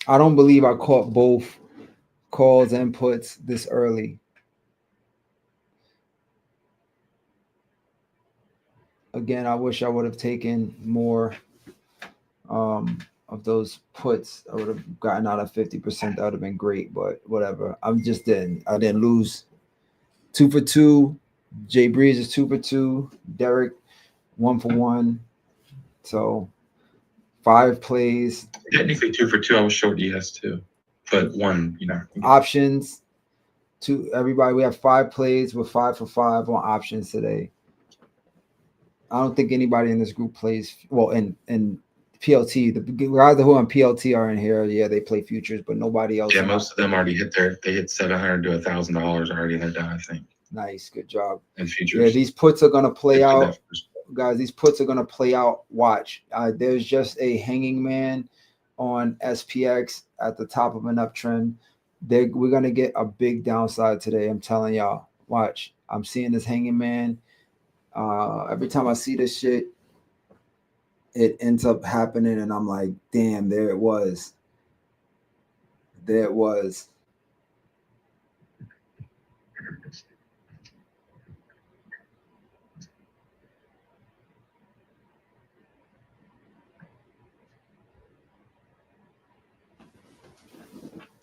I don't believe I caught both calls and puts this early. Again, I wish I would have taken more of those puts. I would have gotten out of 50%. That would have been great, but whatever. I didn't lose. 2 for 2. Jay Breeze is 2 for 2. Derek 1 for 1. So 5 plays. Technically 2 for 2. I was short ES too, but 1, Options. Everybody, we have 5 plays. We're 5 for 5 on options today. I don't think anybody in this group plays well in PLT. The guys who are on PLT are in here. Yeah, they play futures, but nobody else. Yeah, most of them already hit they hit $700 to $1,000 already in their down, I think. Nice, good job. In futures. Yeah, these puts are gonna play out, guys. These puts are gonna play out. Watch. There's just a hanging man on SPX at the top of an uptrend. We're gonna get a big downside today. I'm telling y'all. Watch. I'm seeing this hanging man. Every time I see this shit, it ends up happening, and I'm like, damn, there it was. There it was.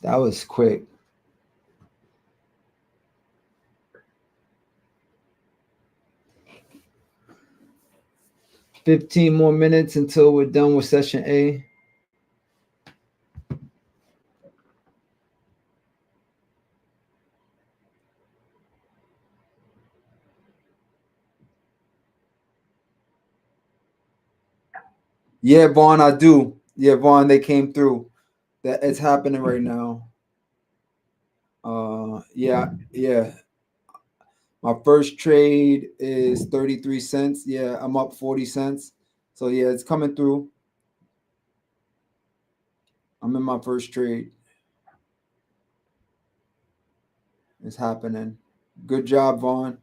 That was quick. $15 more minutes until we're done with session A. Yeah, Vaughn, I do. Yeah, Vaughn, they came through. That it's happening right now. Yeah. My first trade is 33 cents. Yeah, I'm up 40 cents. So yeah, it's coming through. I'm in my first trade. It's happening. Good job, Vaughn.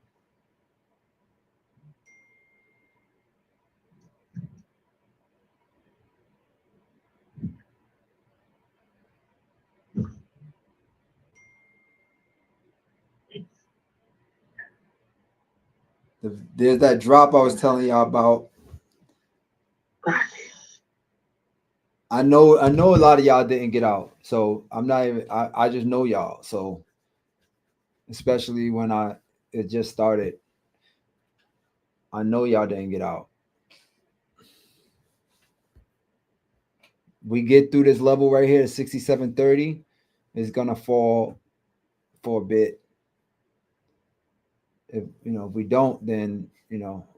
There's that drop I was telling y'all about. I know a lot of y'all didn't get out. So I'm not even I just know y'all. So especially when it just started. I know y'all didn't get out. We get through this level right here, 67.30, it's gonna fall for a bit. If we don't, then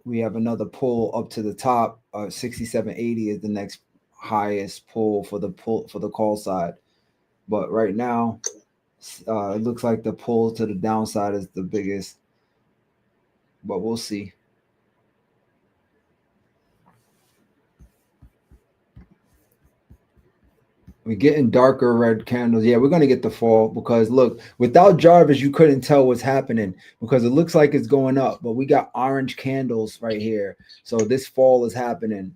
we have another pull up to the top. 67.80 is the next highest pull for the call side. But right now, it looks like the pull to the downside is the biggest. But we'll see. We're getting darker red candles. Yeah, we're going to get the fall because, look, without Jarvis, you couldn't tell what's happening because it looks like it's going up, but we got orange candles right here. So this fall is happening.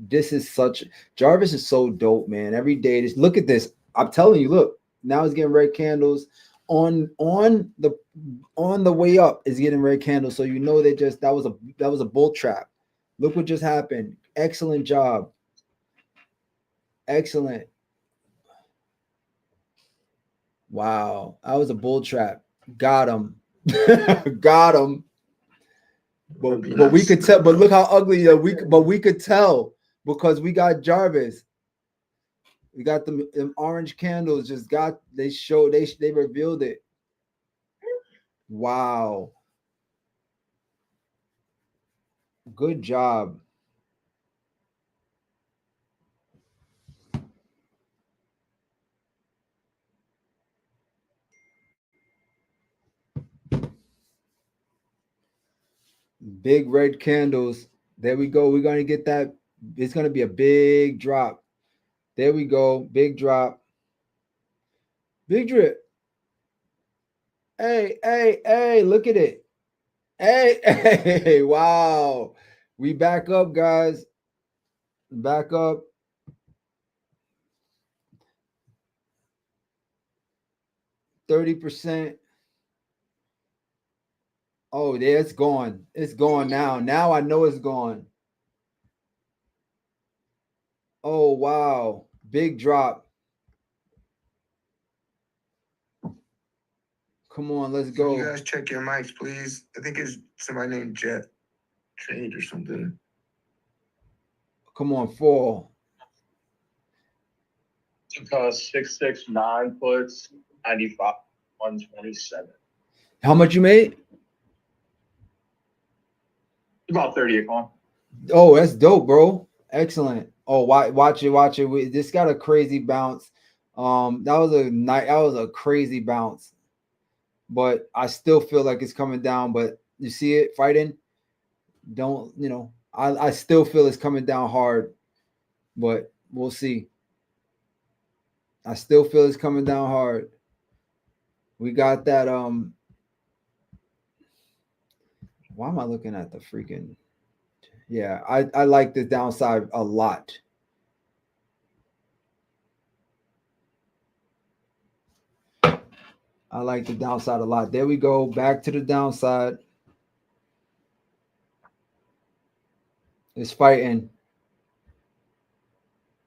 Jarvis is so dope, man. Every day, look at this. I'm telling you, look, now it's getting red candles on the way up is getting red candles. So that was a bull trap. Look what just happened. Excellent job. Excellent. Wow, that was a bull trap. Got him. Got him. But we could tell. But look how ugly we could tell because we got Jarvis. We got them orange candles. They revealed it. Wow. Good job. Big red candles. There we go. We're going to get that. It's going to be a big drop. There we go. Big drop. Big drip. Hey, look at it. Hey, wow. We back up, guys. Back up. %. Oh, yeah, it's gone. It's gone now. Now I know it's gone. Oh, wow. Big drop. Come on, let's go. Can you guys check your mics, please? I think it's somebody named Jet Trade or something. Come on, fall. Took us 669 puts, 95, 127. How much you made? About 30 a coin. Oh, that's dope, bro. Excellent. Oh, watch it. This got a crazy bounce. That was a crazy bounce. But I still feel like it's coming down. But you see it fighting? I still feel it's coming down hard. But we'll see. I still feel it's coming down hard. We got that. Why am I looking at the freaking? Yeah, I like this downside a lot. I like the downside a lot. There we go. Back to the downside. It's fighting.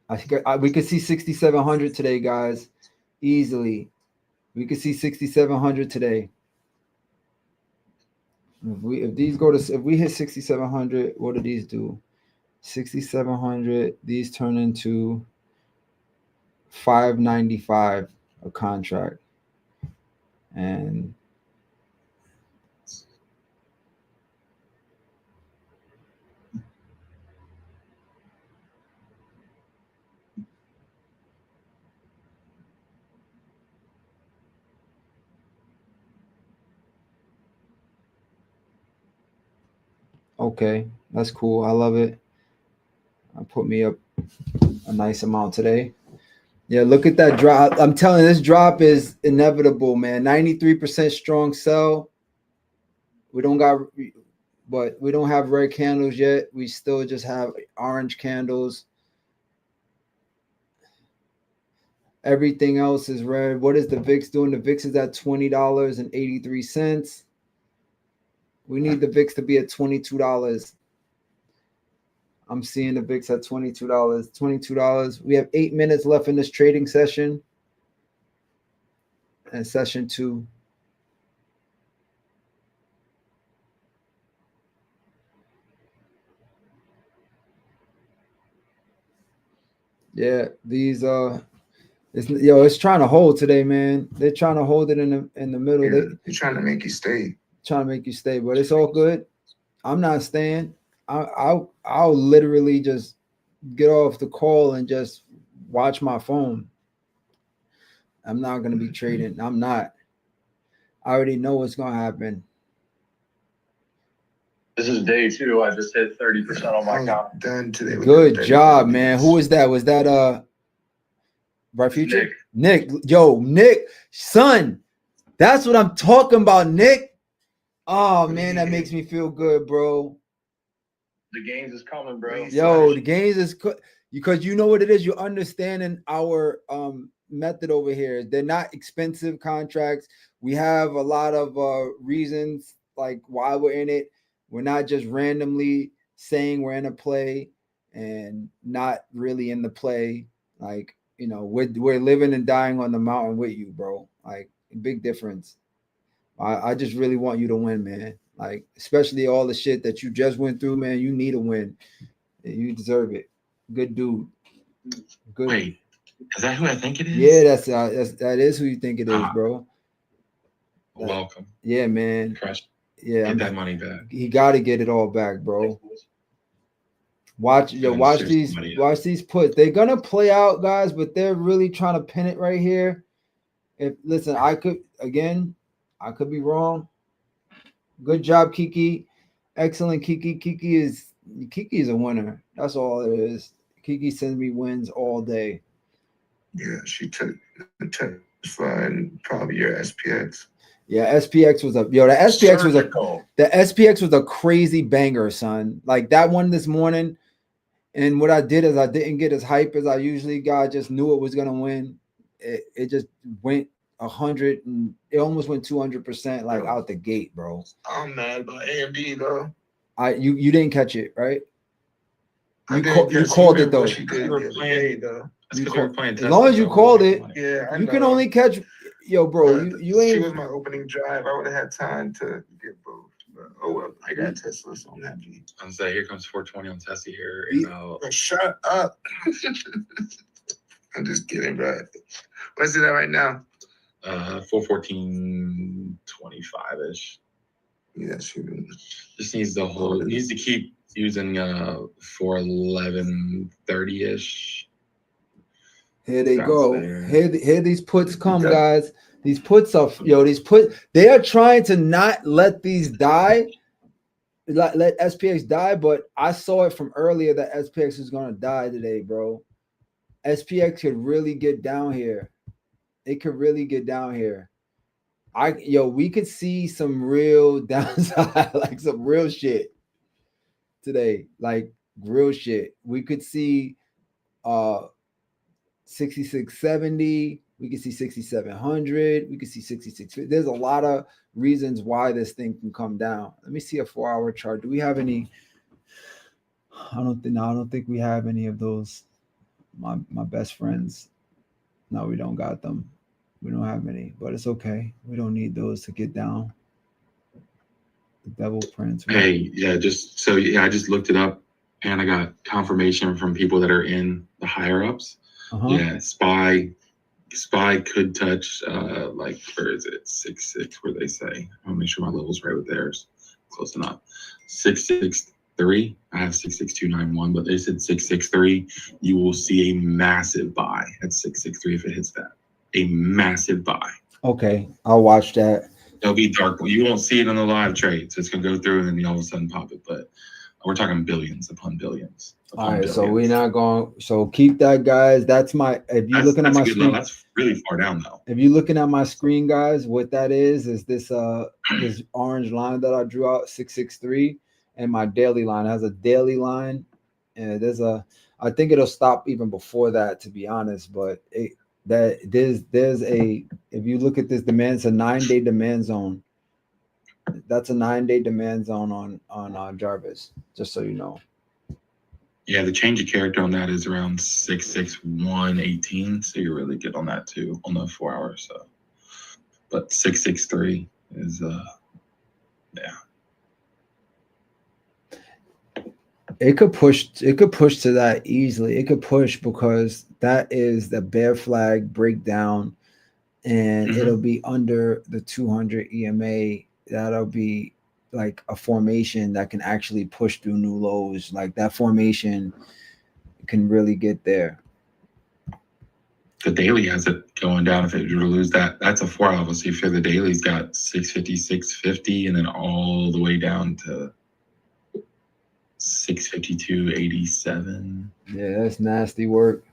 I think we could see 6,700 today, guys. Easily. We could see 6,700 today. If we hit 6,700, what do these do? 6,700. These turn into 595 a contract. And okay, that's cool. I love it. I put me up a nice amount today. Yeah, look at that drop. I'm telling you, this drop is inevitable, man. 93% strong sell. We don't have red candles yet. We still just have orange candles. Everything else is red. What is the VIX doing? The VIX is at $20.83. We need the VIX to be at $22. I'm seeing the VIX at $22. $22. We have 8 minutes left in this trading session. And session 2. Yeah, these it's trying to hold today, man. They're trying to hold it in the middle. Yeah, they're trying to make you stay. Trying to make you stay, but it's all good. I'm not staying. I'll literally just get off the call and just watch my phone. I'm not gonna be trading. I'm not. I already know what's gonna happen. This is day 2. I just hit 30% on my account. Done today. Good job, man. Who was that? Was that Bright Future? Nick. Yo, Nick, son. That's what I'm talking about, Nick. Oh man, that makes me feel good, bro. The gains is coming, bro. Yo, the gains is because you know what it is. You're understanding our method over here. They're not expensive contracts. We have a lot of reasons like why we're in it. We're not just randomly saying we're in a play and not really in the play. Like, we're living and dying on the mountain with you, bro. Like, big difference. I just really want you to win, man. Like, especially all the shit that you just went through, man. You need a win. You deserve it. Good dude. Good. Wait, is that who I think it is? Yeah, that is who you think it is, bro. Welcome. Yeah, man. Crush. Yeah, Get that money back. He got to get it all back, bro. Watch these puts. They're gonna play out, guys, but they're really trying to pin it right here. Listen, I could be wrong. Good job, Kiki. Excellent, Kiki. Kiki is a winner. That's all it is. Kiki sends me wins all day. Yeah, she took the Tesla and probably your SPX. Yeah, SPX was the SPX was a crazy banger, son. Like that one this morning. And what I did is I didn't get as hype as I usually got. I just knew it was gonna win. It just went 100 and it almost went 200% like out the gate, bro. I'm mad about AMD though. You didn't catch it, right? You you called it though. As long as you called it, yeah, you can only catch. Yo, bro, you ain't. She was my opening drive. I would have had time to get both. But, oh well, I got Tesla, so I'm happy. I'm saying here comes 420 on Tesla here. Shut up. I'm just kidding, bro. What's it at right now? 414.25 ish. Yeah, shoot. Just needs to keep using 411.30 ish. Here they go. Here these puts come, guys. These puts are they are trying to not let these die. Let SPX die, but I saw it from earlier that SPX is gonna die today, bro. SPX could really get down here. It could really get down here. We could see some real downside, like some real shit today, like real shit. We could see 6670. We could see 6700. We could see 66. There's a lot of reasons why this thing can come down. Let me see a 4-hour chart. Do we have any? I don't think we have any of those. My best friends. No, we don't got them. We don't have any, but it's okay. We don't need those to get down. The devil prince. Hey, yeah, I just looked it up and I got confirmation from people that are in the higher ups. Yeah, SPY could touch like, where is it? 6.6, where they say. I'll make sure my level's right with theirs. Close enough. 6.63. I have 6.6291, but they said 6.63. You will see a massive buy at 6.63 if it hits that. A massive buy. Okay, I'll watch that. It'll be dark. You won't see it on the live trade, so it's gonna go through and then you all of a sudden pop it. But we're talking billions upon billions. All right, so we're not going. So keep that, guys. That's my. If you're looking at my screen, that's really far down though. If you're looking at my screen, guys, what that is this this orange line that I drew out 663, and my daily line has a daily line, and I think it'll stop even before that, to be honest. But there's a, if you look at this demand, it's a 9-day demand zone. That's a 9-day demand zone on Jarvis, just so you know. Yeah, the change of character on that is around 66118, so you're really good on that too on the 4 hours. So, but 663 is yeah. It could push to that easily. It could push because that is the bear flag breakdown, and it'll be under the 200 EMA. That'll be like a formation that can actually push through new lows. Like that formation can really get there. The daily has it going down. If it were to lose that, that's a 4 hour. So if the daily's got 650, 650, and then all the way down to 652.87. Yeah, that's nasty work.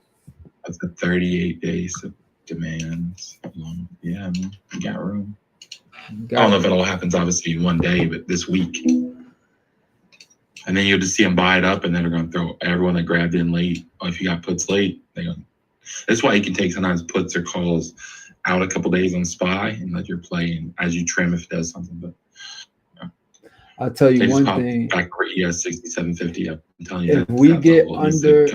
That's a 38 days of demands. Yeah, you got room. I don't know if it all happens obviously in one day, but this week. And then you'll just see them buy it up, and then they're going to throw everyone that grabbed in late. Or if you got puts late, that's why you can take sometimes puts or calls out a couple days on SPY and let your play in as you trim if it does something. But I'll tell you one thing. Back where 6750. I'm telling you, if we get under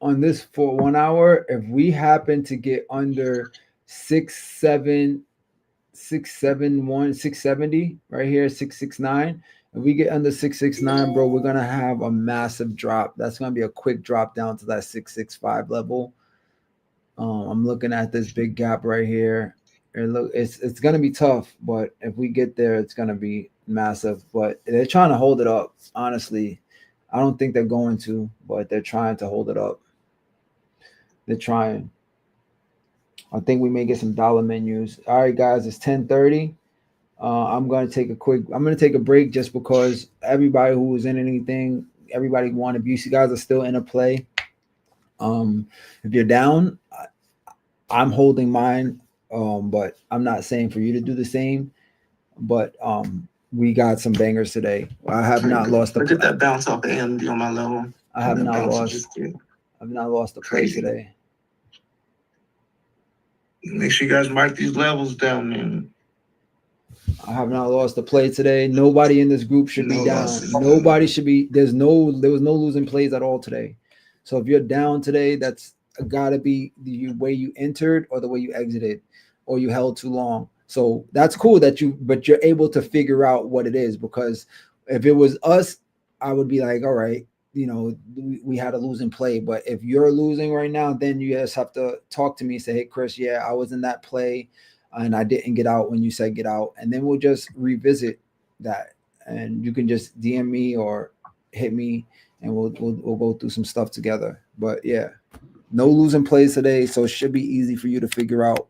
on this for 1 hour, if we happen to get under 6770 671, 670 right here, 669. If we get under 669, bro, we're gonna have a massive drop. That's gonna be a quick drop down to that 665 level. I'm looking at this big gap right here. It's gonna be tough, but if we get there, it's gonna be massive. But they're trying to hold it up. Honestly, I don't think they're going to, but they're trying to hold it up. They're trying. I think we may get some dollar menus. All right, guys, it's 10:30. I'm gonna take a break just because everybody who was in anything, everybody wanted abuse. You guys are still in a play. If you're down, I'm holding mine. But I'm not saying for you to do the same. But we got some bangers today. I have not lost the. Look at that bounce off AMD on my level. I have not lost. I've not lost the play today. Make sure you guys mark these levels down, man. I have not lost the play today. Nobody in this group should be down. Nobody should be. There was no losing plays at all today. So if you're down today, that's gotta be the way you entered or the way you exited, or you held too long. So that's cool but you're able to figure out what it is, because if it was us, I would be like, all right, we had a losing play. But if you're losing right now, then you just have to talk to me and say, hey, Chris, yeah, I was in that play and I didn't get out when you said get out. And then we'll just revisit that. And you can just DM me or hit me and we'll go through some stuff together. But yeah, no losing plays today. So it should be easy for you to figure out.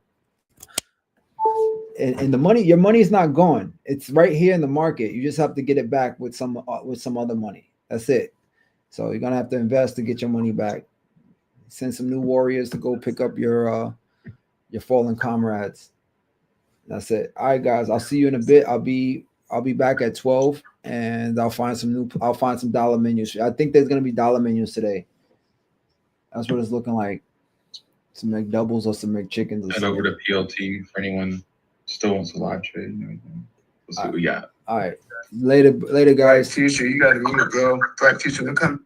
And the money, your money is not gone. It's right here in the market. You just have to get it back with some other money. That's it. So you're gonna have to invest to get your money back. Send some new warriors to go pick up your fallen comrades. That's it. All right, guys. I'll see you in a bit. I'll be back at 12, and I'll find some dollar menus. I think there's gonna be dollar menus today. That's what it's looking like. Some McDoubles or some McChickens. Head over to PLT for anyone still wants to live trade. We'll see what we got. All right. Later, guys. Future, you gotta meet, bro. Black Future, come